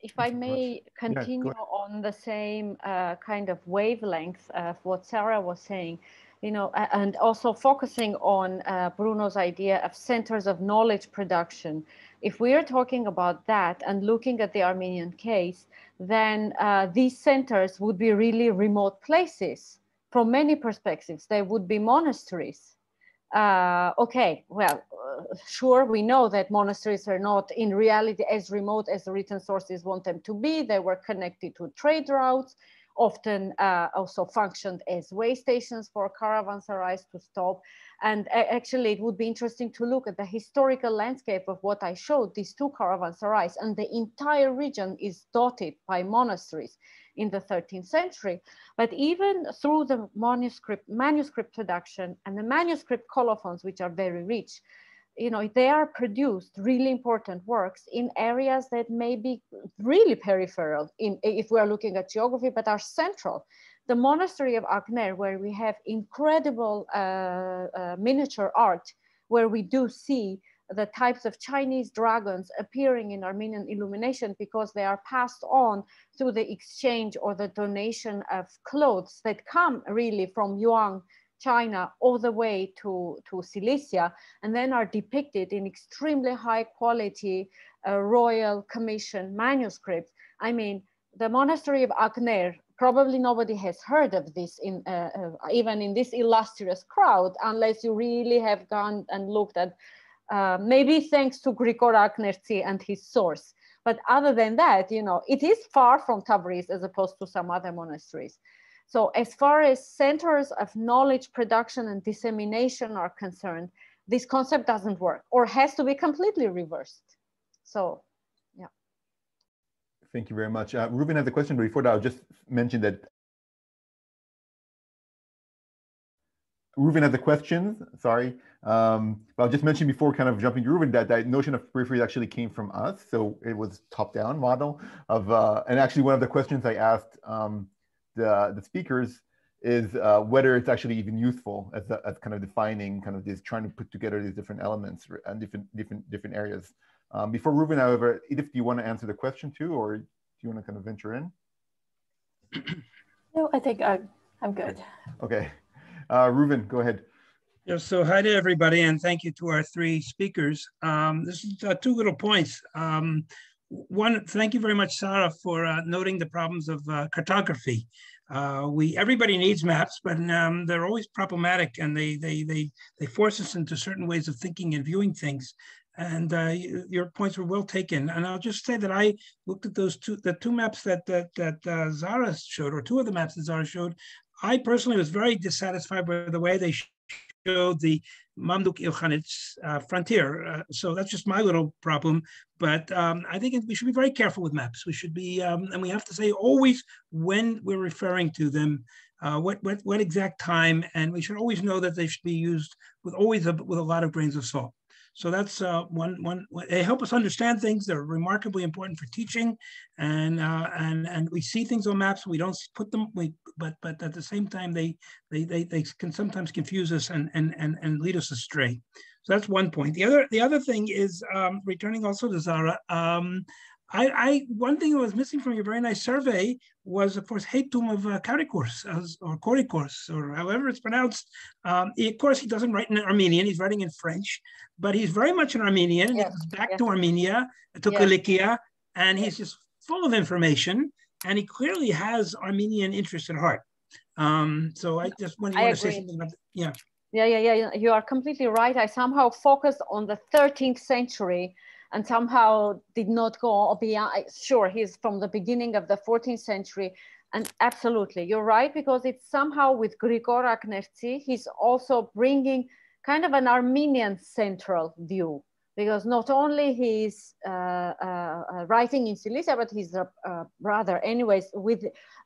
If I may continue on the same kind of wavelength of what Sara was saying, you know, and also focusing on Bruno's idea of centers of knowledge production. If we are talking about that and looking at the Armenian case, then these centers would be really remote places from many perspectives. They would be monasteries. Okay, well, sure, we know that monasteries are not in reality as remote as the written sources want them to be. They were connected to trade routes, often also functioned as way stations for caravanserais to stop. And actually, it would be interesting to look at the historical landscape of what I showed, these two caravanserais, and the entire region is dotted by monasteries in the 13th century. But even through the manuscript production and the manuscript colophons, which are very rich, you know, they are produced really important works in areas that may be really peripheral if we are looking at geography, but are central. The monastery of Agner, where we have incredible miniature art, where we do see the types of Chinese dragons appearing in Armenian illumination because they are passed on through the exchange or the donation of clothes that come really from Yuan, China, all the way to Cilicia, and then are depicted in extremely high quality royal commission manuscripts. I mean, the monastery of Agner, probably nobody has heard of this even in this illustrious crowd, unless you really have gone and looked at maybe thanks to Grigor Aknertsi and his source. But other than that, you know, it is far from Tabriz as opposed to some other monasteries. So as far as centers of knowledge production and dissemination are concerned, this concept doesn't work or has to be completely reversed. So, yeah. Thank you very much. Ruben has a question, but before that, I'll just mention that Ruben has a question, sorry. But I'll just mention before kind of jumping to Ruben that notion of periphery actually came from us. So it was top-down model of, and actually one of the questions I asked the speakers is whether it's actually even useful as kind of defining kind of this, trying to put together these different elements and different areas. Before Ruben, however, Edith, do you want to answer the question too, or do you want to kind of venture in? No, I think I'm good. Okay. Ruben, go ahead. Yeah, so hi to everybody, and thank you to our three speakers. This is two little points. One, thank you very much, Sara, for noting the problems of cartography. Everybody needs maps, but they're always problematic, and they force us into certain ways of thinking and viewing things. And your points were well taken. And I'll just say that I looked at the two maps that Zara showed, or two of the maps that Zara showed. I personally was very dissatisfied with the way they showed the Mamluk Ilkhanid's frontier. So that's just my little problem. But I think we should be very careful with maps. We should be, and we have to say always when we're referring to them, what exact time, and we should always know that they should be used with a lot of grains of salt. So that's one. They help us understand things. They're remarkably important for teaching, and we see things on maps. We don't put them. But at the same time, they can sometimes confuse us and lead us astray. So that's one point. The other thing is returning also to Zara. One thing that was missing from your very nice survey was, of course, Heitum of Karikors, or Korikors, or however it's pronounced. Of course, he doesn't write in Armenian, he's writing in French, but he's very much an Armenian. Yes. He goes back to Armenia, to Kilikia, and he's just full of information, and he clearly has Armenian interests at heart. So I just want to say something about that. Yeah. Yeah, you are completely right. I somehow focused on the 13th century and somehow did not go beyond. Sure, he's from the beginning of the 14th century, and absolutely, you're right, because it's somehow with Grigor Aknertsi, he's also bringing kind of an Armenian central view, because not only he's writing in Cilicia, but he's rather anyways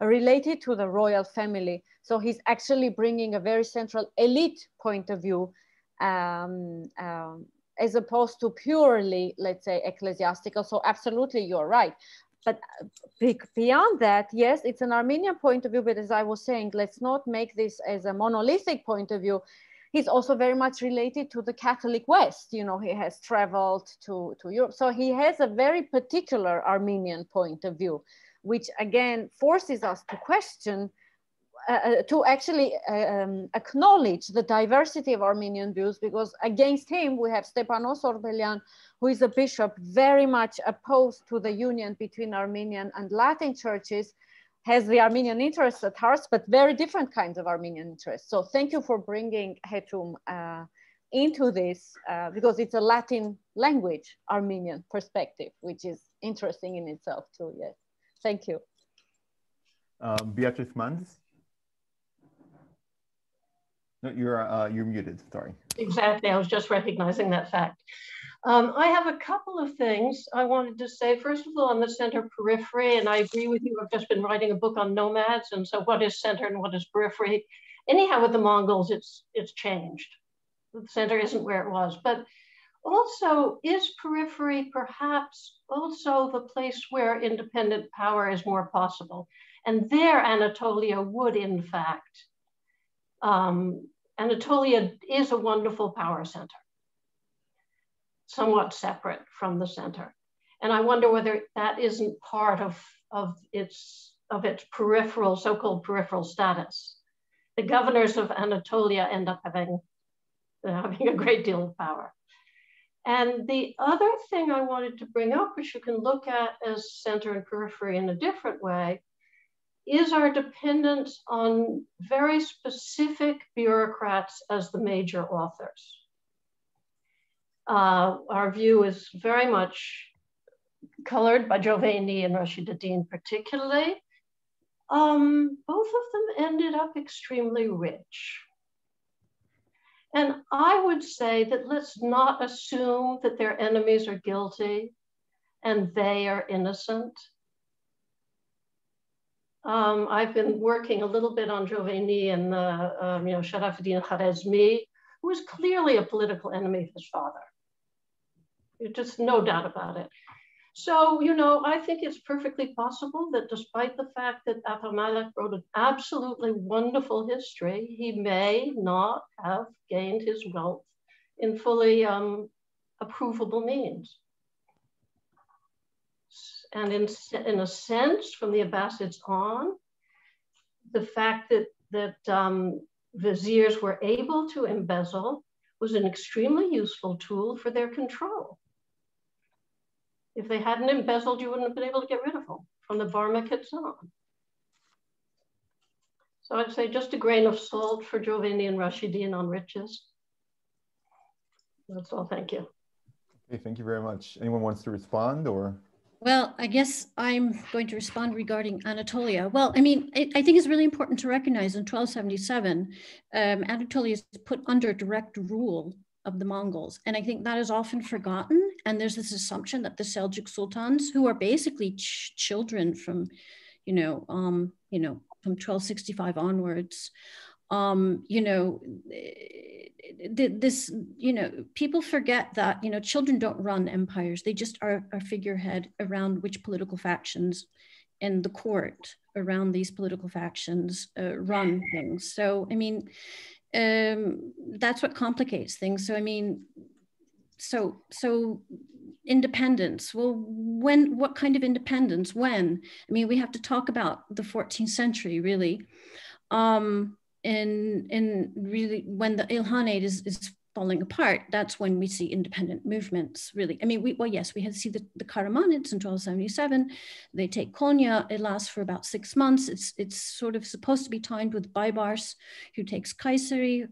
related to the royal family. So he's actually bringing a very central elite point of view, as opposed to purely, let's say, ecclesiastical. So absolutely, you're right. But beyond that, yes, it's an Armenian point of view, but as I was saying, let's not make this as a monolithic point of view. he's also very much related to the Catholic West. You know, he has traveled to Europe. So he has a very particular Armenian point of view, which again forces us to question, to actually acknowledge the diversity of Armenian views, because against him we have Stepanos Orbelian, who is a bishop very much opposed to the union between Armenian and Latin churches, has the Armenian interests at heart, but very different kinds of Armenian interests. So thank you for bringing Hetum into this, because it's a Latin language Armenian perspective, which is interesting in itself too, yes. Thank you. Beatrice Manz? No, you're muted, sorry. Exactly, I was just recognizing that fact. I have a couple of things I wanted to say. First of all, on the center periphery, and I agree with you, I've just been writing a book on nomads, and so what is center and what is periphery? Anyhow, with the Mongols, it's changed. The center isn't where it was, but also, is periphery perhaps also the place where independent power is more possible? And there, Anatolia would, in fact, Anatolia is a wonderful power center, somewhat separate from the center. And I wonder whether that isn't part of its peripheral, so-called peripheral status. The governors of Anatolia end up having a great deal of power. And the other thing I wanted to bring up, which you can look at as center and periphery in a different way, is our dependence on very specific bureaucrats as the major authors. Our view is very much colored by Jovani and Rashid ad-Din particularly. Both of them ended up extremely rich. And I would say that let's not assume that their enemies are guilty and they are innocent. I've been working a little bit on Jovani and Sharafuddin Khwarezmi, who was clearly a political enemy of his father. There's just no doubt about it. So, I think it's perfectly possible that despite the fact that Atamalek wrote an absolutely wonderful history, he may not have gained his wealth in fully approvable means. And in a sense, from the Abbasids on, the fact that viziers were able to embezzle was an extremely useful tool for their control. If they hadn't embezzled, you wouldn't have been able to get rid of them from the Barmakids on. So I'd say just a grain of salt for Jovani and Rashidin on riches. That's all, thank you. Okay, thank you very much. Anyone wants to respond or? Well, I guess I'm going to respond regarding Anatolia. Well, I mean, I think it's really important to recognize in 1277, Anatolia is put under direct rule of the Mongols. And I think that is often forgotten. And there's this assumption that the Seljuk Sultans, who are basically children from, from 1265 onwards, people forget that, children don't run empires. They just are a figurehead around which political factions and the court around these political factions run things. So, I mean, that's what complicates things. So, I mean, so independence, well, what kind of independence, when? I mean, we have to talk about the 14th century, really. And really, when the Ilkhanid is falling apart, that's when we see independent movements, really. I mean, we see the Karamanids in 1277. They take Konya. It lasts for about 6 months. It's sort of supposed to be timed with Baybars, who takes Kayseri,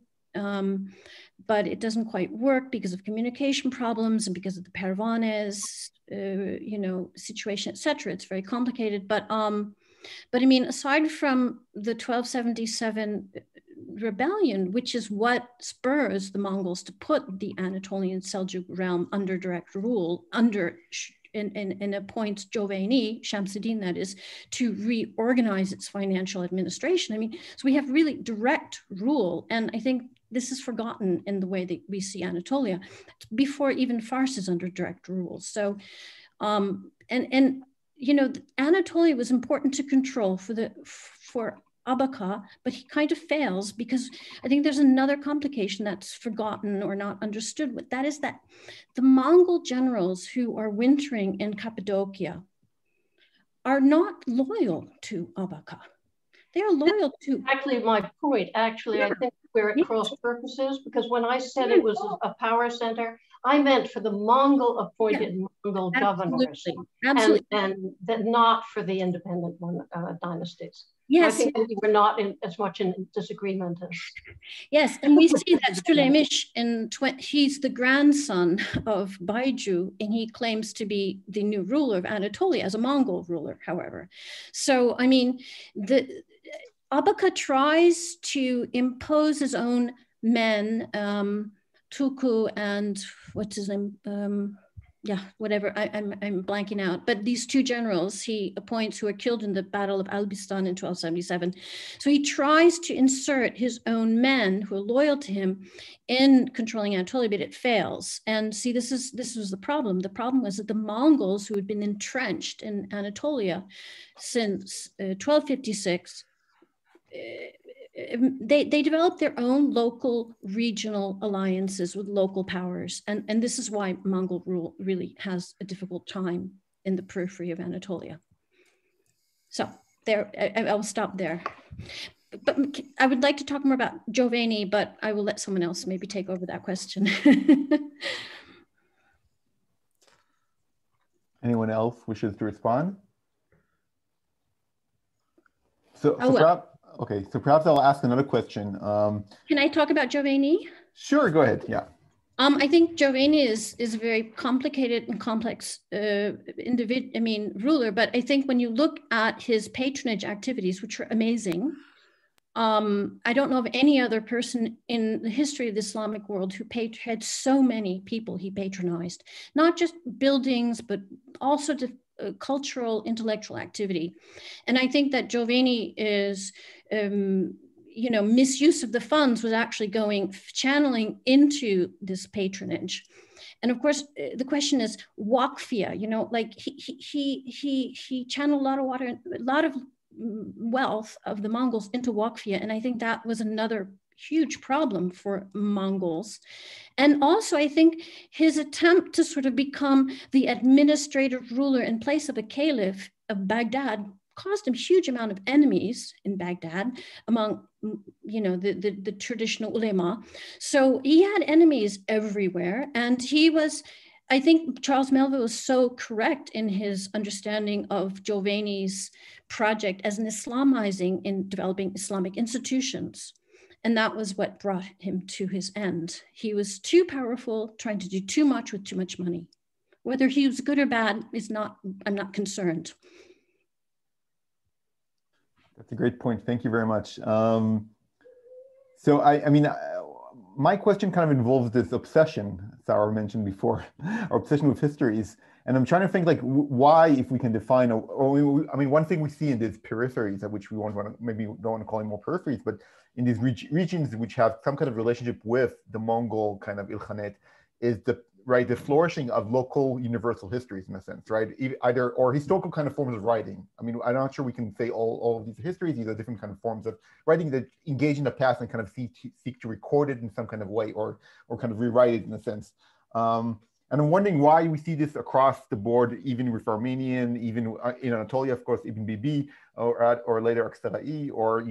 but it doesn't quite work because of communication problems and because of the Pervanes, situation, etc. It's very complicated. But I mean, aside from the 1277 rebellion, which is what spurs the Mongols to put the Anatolian Seljuk realm under direct rule, and appoints Jovani, Shamsuddin that is, to reorganize its financial administration. I mean, so we have really direct rule. And I think this is forgotten in the way that we see Anatolia before even Fars is under direct rule. So, Anatolia was important to control for Abaka, but he kind of fails because I think there's another complication that's forgotten or not understood. That is that the Mongol generals who are wintering in Cappadocia are not loyal to Abaka. They are loyal to... Exactly my point. Actually, yeah. I think we're at cross purposes, because when I said it was a power center, I meant for the Mongol appointed Mongol governors, and that not for the independent dynasties. Yes, I think that we're not as much in disagreement as... Yes, and we see that Suleymish, he's the grandson of Baiju, and he claims to be the new ruler of Anatolia as a Mongol ruler, however. So, I mean, Abaka tries to impose his own men, Tuku and what's his name? Yeah, whatever, I'm blanking out. But these two generals he appoints who are killed in the Battle of Albistan in 1277. So he tries to insert his own men who are loyal to him in controlling Anatolia, but it fails. And see, this was the problem. The problem was that the Mongols, who had been entrenched in Anatolia since 1256, they developed their own local regional alliances with local powers. And this is why Mongol rule really has a difficult time in the periphery of Anatolia. So there, I'll stop there. But I would like to talk more about Jovani, but I will let someone else maybe take over that question. Anyone else wishes to respond? So perhaps I'll ask another question. Can I talk about Jovani? Sure, go ahead, yeah. I think Jovani is a very complicated and complex ruler, but I think when you look at his patronage activities, which are amazing, I don't know of any other person in the history of the Islamic world who had so many people he patronized, not just buildings, but also cultural, intellectual activity. And I think that Jovani is, misuse of the funds was actually channeling into this patronage. And of course, the question is Waqfia, like he channeled a lot of wealth of the Mongols into Waqfia. And I think that was another huge problem for Mongols. And also, I think his attempt to sort of become the administrative ruler in place of a caliph of Baghdad caused him a huge amount of enemies in Baghdad among, the traditional ulema. So he had enemies everywhere. And I think Charles Melville was so correct in his understanding of Jovani's project as an Islamizing in developing Islamic institutions. And that was what brought him to his end. He was too powerful, trying to do too much with too much money. Whether he was good or bad I'm not concerned. That's a great point. Thank you very much. My question kind of involves this obsession Sara mentioned before, our obsession with histories. And I'm trying to think why, if we can define, one thing we see in these peripheries, which we maybe don't want to call them more peripheries, but in these regions which have some kind of relationship with the Mongol kind of Ilkhanid, is the flourishing of local universal histories in a sense, right? Or historical kind of forms of writing. I'm not sure we can say all of these histories. These are different kind of forms of writing that engage in the past and kind of seek to record it in some kind of way or kind of rewrite it in a sense. And I'm wondering why we see this across the board, even with Armenian, even in Anatolia, of course, Ibn Bibi, or later Aksarai, or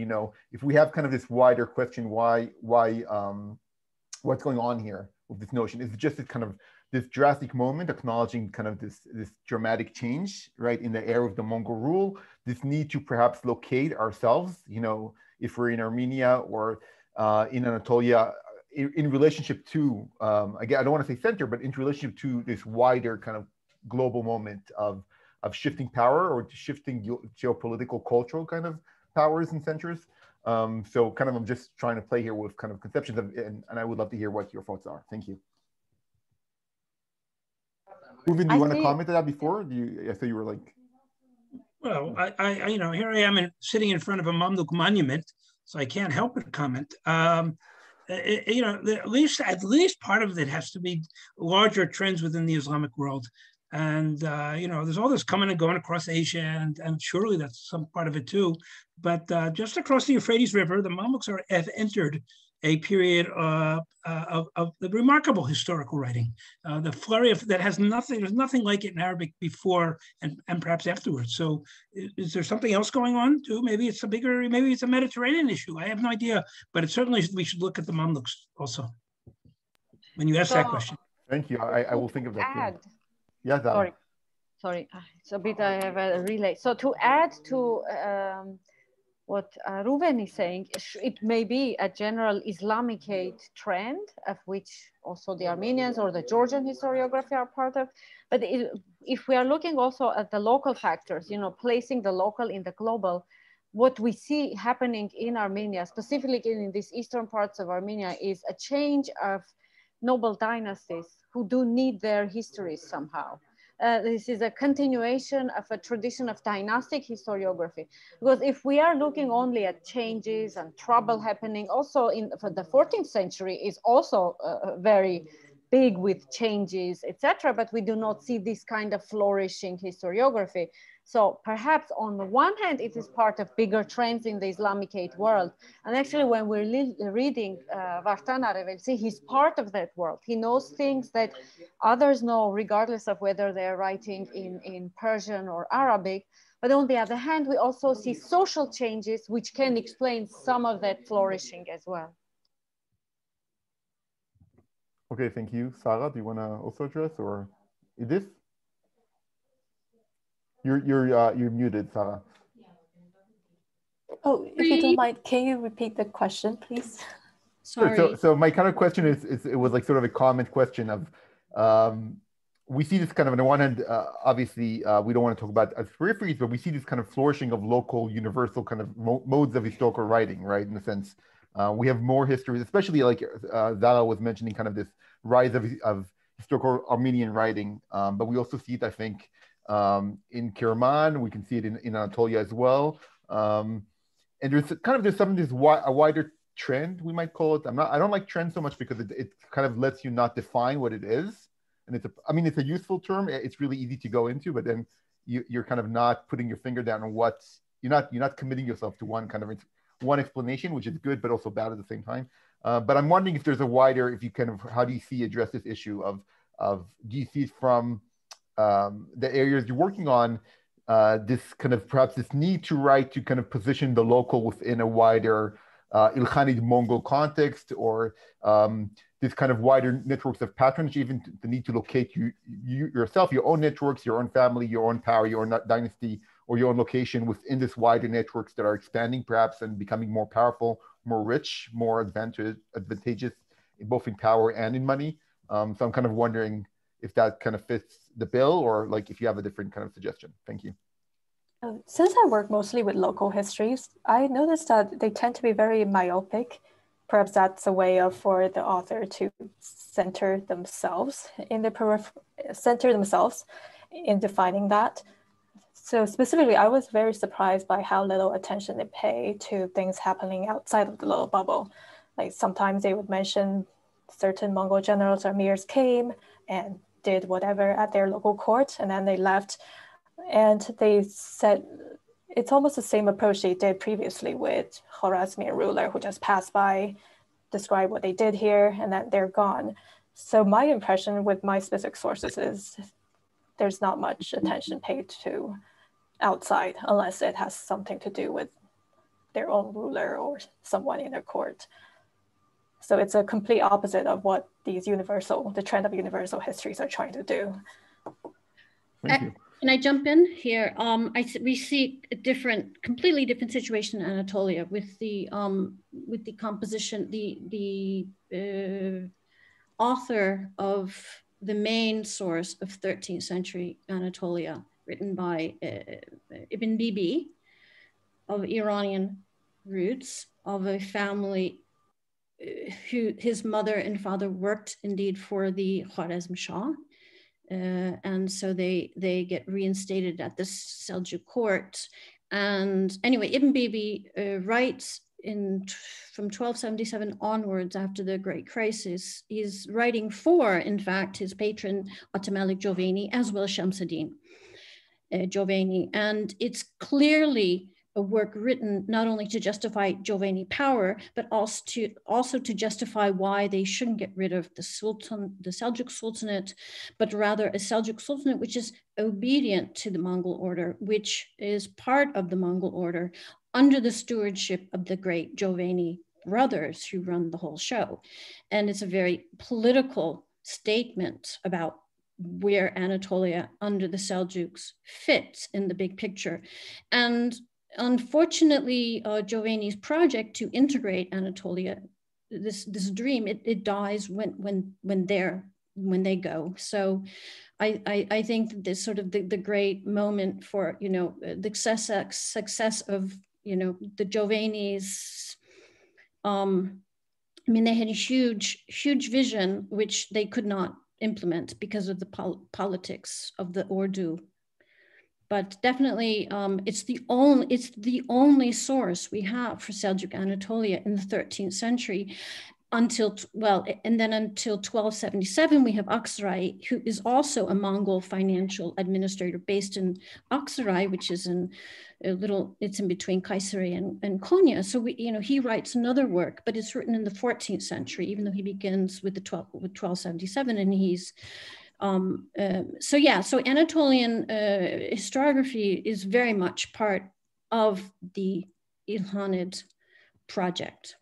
if we have kind of this wider question, why what's going on here with this notion? Is it just this drastic moment, acknowledging kind of this dramatic change, right, in the era of the Mongol rule? This need to perhaps locate ourselves, if we're in Armenia or in Anatolia, in relationship to, again, I don't want to say center, but in relationship to this wider kind of global moment of shifting power or shifting geopolitical, cultural kind of powers and centers. So kind of, I'm just trying to play here with kind of conceptions and I would love to hear what your thoughts are. Thank you. Uvin, do you want to comment on that before? I thought you were like. Well, I here I am sitting in front of a Mamluk monument, so I can't help but comment. At least part of it has to be larger trends within the Islamic world. And, you know, there's all this coming and going across Asia, and surely that's some part of it too. But just across the Euphrates River, the Mamluks have entered a period of the remarkable historical writing, the flurry of that has nothing, there's nothing like it in Arabic before and perhaps afterwards. So is there something else going on too? Maybe it's a Mediterranean issue. I have no idea, but it certainly, we should look at the Mamluks also when you ask that question. Thank you. I will think of that. Add. Yeah, Zara. Sorry, it's a bit, I have a relay. So to add to what Ruven is saying, it may be a general Islamicate trend, of which also the Armenians or the Georgian historiography are part of. But if we are looking also at the local factors, you know, placing the local in the global, what we see happening in Armenia, specifically in these eastern parts of Armenia, is a change of noble dynasties who do need their histories somehow. This is a continuation of a tradition of dynastic historiography. Because if we are looking only at changes and trouble happening, also for the 14th century is also very big with changes, etc. But we do not see this kind of flourishing historiography. So perhaps on the one hand, it is part of bigger trends in the Islamicate world. And actually, when we're reading Vartan Arevelsi, he's part of that world. He knows things that others know, regardless of whether they're writing in Persian or Arabic. But on the other hand, we also see social changes, which can explain some of that flourishing as well. Okay, thank you. Sara, do you want to also address, or Edith? You're muted, Sara. Oh, if you don't mind, can you repeat the question, please? Sorry. Sure. So my kind of question is it was like sort of a comment question of, we see this kind of, on the one hand, obviously, we don't want to talk about as peripheries, but we see this kind of flourishing of local, universal kind of modes of historical writing, right? In the sense, we have more histories, especially like Zara was mentioning, kind of this rise of historical Armenian writing. But we also see it, I think, in Kerman, we can see it in Anatolia as well. And there's a wider trend, we might call it. I don't like trend so much because it kind of lets you not define what it is. And it's a useful term. It's really easy to go into, but then you're kind of not putting your finger down on you're not committing yourself to one explanation, which is good, but also bad at the same time. But I'm wondering if there's a wider, how do you address this issue of do you see from the areas you're working on, this kind of perhaps this need to write to kind of position the local within a wider Ilkhanid Mongol context, or this kind of wider networks of patronage, even the need to locate you yourself, your own networks, your own family, your own power, your own dynasty, or your own location within this wider networks that are expanding perhaps and becoming more powerful, more rich, more advantageous, both in power and in money. So I'm kind of wondering if that kind of fits the bill, or like if you have a different kind of suggestion. Thank you. Since I work mostly with local histories, I noticed that they tend to be very myopic. Perhaps that's a way for the author to center themselves in defining that. So specifically, I was very surprised by how little attention they pay to things happening outside of the little bubble. Like sometimes they would mention certain Mongol generals or emirs came and did whatever at their local court, and then they left. And they said it's almost the same approach they did previously with Khwarezmian ruler who just passed by, describe what they did here, and then they're gone. So my impression with my specific sources is there's not much attention paid to outside unless it has something to do with their own ruler or someone in their court. So it's a complete opposite of what the trend of universal histories are trying to do. Thank you. Can I jump in here? We see a completely different situation in Anatolia with the composition. The author of the main source of 13th century Anatolia, written by Ibn Bibi, of Iranian roots, of a family who his mother and father worked indeed for the Khwarezm Shah. And so they get reinstated at the Seljuk court. And anyway, Ibn Bibi writes from 1277 onwards, after the Great Crisis, he's writing for, in fact, his patron Abdülmalik Jovani, as well as Shamsuddin Jovani. And it's clearly a work written not only to justify Jovani power, but also to justify why they shouldn't get rid of the Seljuk Sultanate, but rather a Seljuk Sultanate which is obedient to the Mongol order, which is part of the Mongol order under the stewardship of the great Jovani brothers who run the whole show. And it's a very political statement about where Anatolia under the Seljuks fits in the big picture. And unfortunately, Jovani's project to integrate Anatolia, this dream, it dies when they go. So I think that this sort of the great moment for, you know, the success of, you know, the Jovanis. I mean, they had a huge vision which they could not implement because of the politics of the Ordu. But definitely, it's the only source we have for Seljuk Anatolia in the 13th century, until 1277 we have Aksaray, who is also a Mongol financial administrator based in Aksaray, which is it's in between Kayseri and Konya. So he writes another work, but it's written in the 14th century, even though he begins with 1277, and he's so Anatolian historiography is very much part of the Ilkhanid project.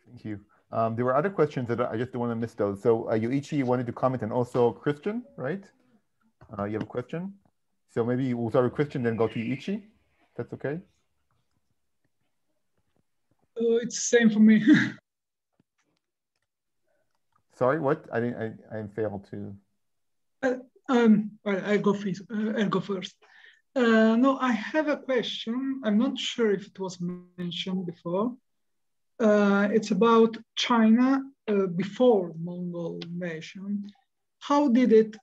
Thank you. There were other questions that I just don't want to miss those. So Yuichi, you wanted to comment, and also Christian, right? You have a question? So maybe we'll start with Christian, then go to Yuichi. That's okay? It's the same for me. Sorry, what? I failed to. I'll go first. No, I have a question. I'm not sure if it was mentioned before. It's about China before Mongol invasion. How did it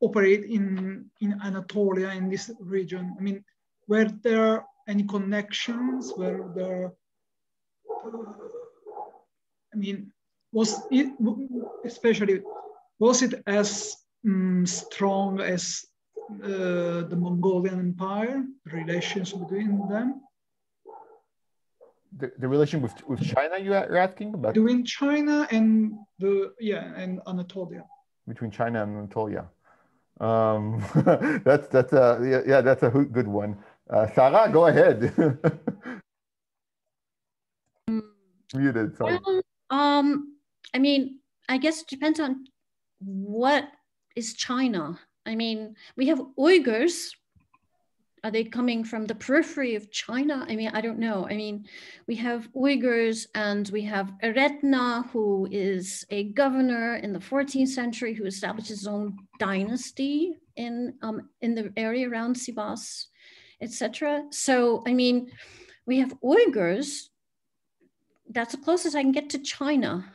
operate in Anatolia, in this region? I mean, were there any connections? Were there, I mean, was it as strong as the Mongolian Empire, relations between them? The relation with China, you're asking about? Between China and and Anatolia. Between China and Anatolia. That's a good one. Sara, go ahead. Muted, sorry. I mean, I guess it depends on what is China. I mean, we have Uyghurs. Are they coming from the periphery of China? I mean, I don't know. I mean, we have Uyghurs, and we have Eretna, who is a governor in the 14th century who established his own dynasty in the area around Sivas, etc. So, I mean, we have Uyghurs. That's the closest I can get to China.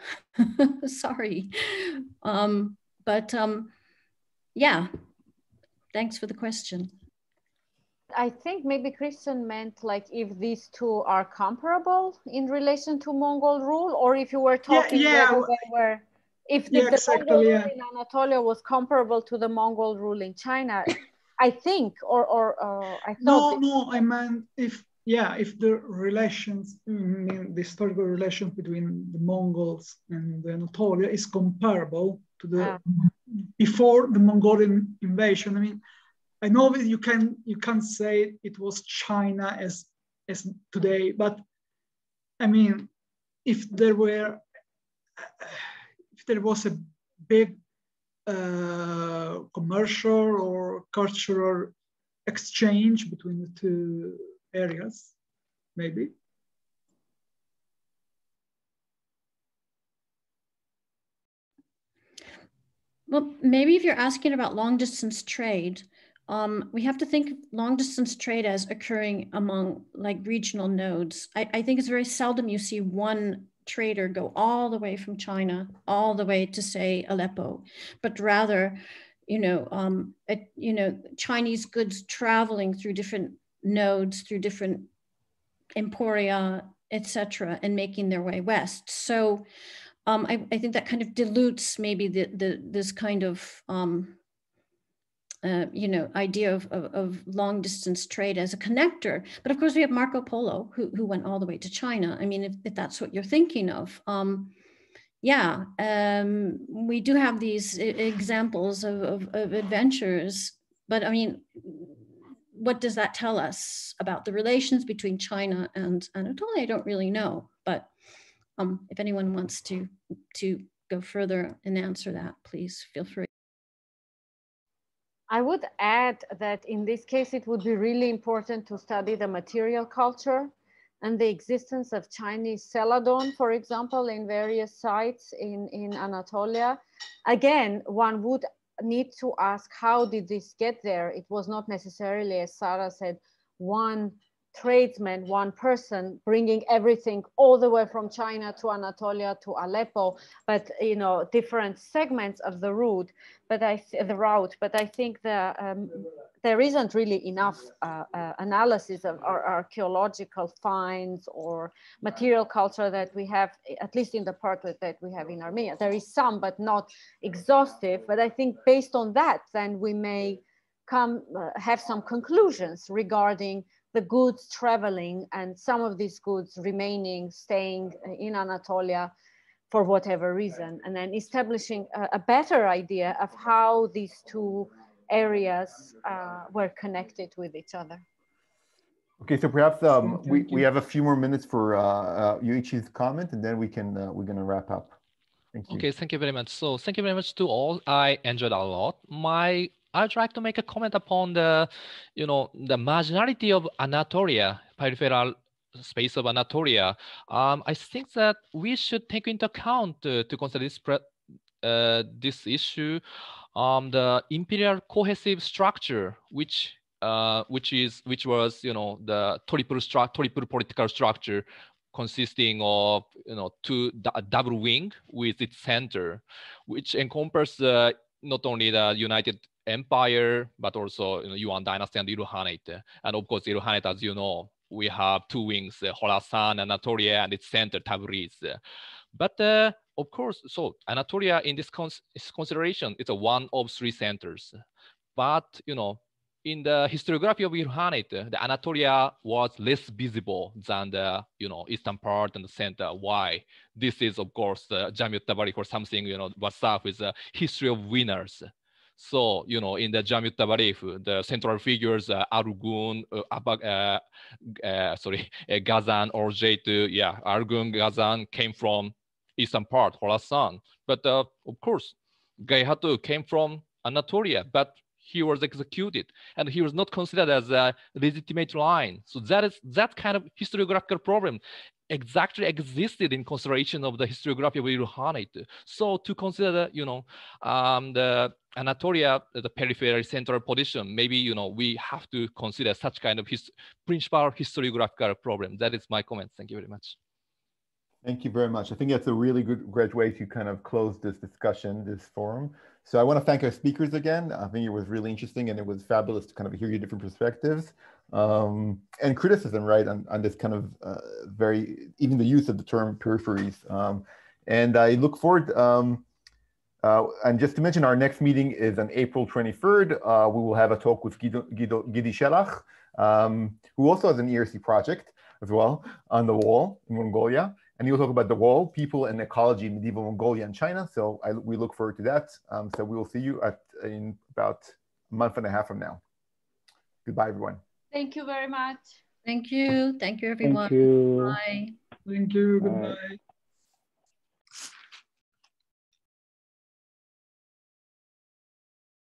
Sorry. Yeah, thanks for the question. I think maybe Christian meant like if these two are comparable in relation to Mongol rule, or if you were talking whether they were, if the Mongol rule in Anatolia was comparable to the Mongol rule in China. I think, or I thought. No, I meant if the relations, the historical relations between the Mongols and the Anatolia is comparable to the before the Mongolian invasion. I mean, I know that you can't say it was China as today, but I mean, if there was a big commercial or cultural exchange between the two areas, maybe. Well, maybe if you're asking about long distance trade, we have to think of long distance trade as occurring among like regional nodes. I think it's very seldom you see one trader go all the way from China, all the way to say Aleppo, but rather, Chinese goods traveling through different nodes, through different Emporia, etc., and making their way west. So I think that kind of dilutes maybe this kind of idea of long distance trade as a connector. But of course, we have Marco Polo, who went all the way to China. I mean, if that's what you're thinking of, we do have these examples of adventures. But I mean, what does that tell us about the relations between China and Anatolia? I don't really know. But if anyone wants to go further and answer that, please feel free. I would add that in this case, it would be really important to study the material culture and the existence of Chinese celadon, for example, in various sites in Anatolia. Again, one would need to ask, how did this get there? It was not necessarily, as Sara said, one tradesman, one person bringing everything all the way from China to Anatolia to Aleppo, but different segments of the route. But I think there isn't really enough analysis of our archaeological finds or material culture that we have, at least in the part that we have in Armenia. There is some, but not exhaustive. But I think based on that, then we may have some conclusions regarding the goods traveling and some of these goods staying in Anatolia for whatever reason, and then establishing a better idea of how these two areas were connected with each other. Okay, so perhaps we have a few more minutes for Yuichi's comment, and then we're gonna wrap up. Thank you. Okay, thank you very much. So thank you very much to all. I enjoyed a lot. I'd like to make a comment upon the marginality of Anatolia, peripheral space of Anatolia. I think that we should take into account to consider this issue, the imperial cohesive structure, which was the triple political structure consisting of a double wing with its center, which encompasses not only the United Empire, but also Yuan dynasty and Ilkhanid. And of course, Ilkhanid, as you know, we have two wings, Khorasan, Anatolia, and its center, Tabriz. But of course, so Anatolia in this consideration, it's one of three centers. But in the historiography of Ilkhanid, the Anatolia was less visible than the eastern part and the center. Why? This is of course Jamyut Tabari for something what's up with the history of winners. So in the Jamyut Tabarif, the central figures Argun, Gazan or Jaitu, Argun, Gazan came from eastern part, Khorasan. But of course, Gayhatu came from Anatolia, but he was executed and he was not considered as a legitimate line. So that kind of historiographical problem exactly existed in consideration of the historiography of Ilkhanid. So to consider the Anatolia, the peripheral central position, maybe we have to consider such kind of principal historiographical problem. That is my comment. Thank you very much. Thank you very much. I think that's a really great way to kind of close this discussion, this forum. So I want to thank our speakers again. I think it was really interesting and it was fabulous to kind of hear your different perspectives and criticism, right, on this kind of even the use of the term peripheries. And I look forward, and just to mention, our next meeting is on April 23rd. We will have a talk with Gidi Shelach, who also has an ERC project as well on the wall in Mongolia. And he'll talk about the wall, people and ecology in medieval Mongolia and China. So we look forward to that. So we will see you in about a month and a half from now. Goodbye, everyone. Thank you very much. Thank you. Thank you, everyone. Thank you. Bye. Thank you. Goodbye.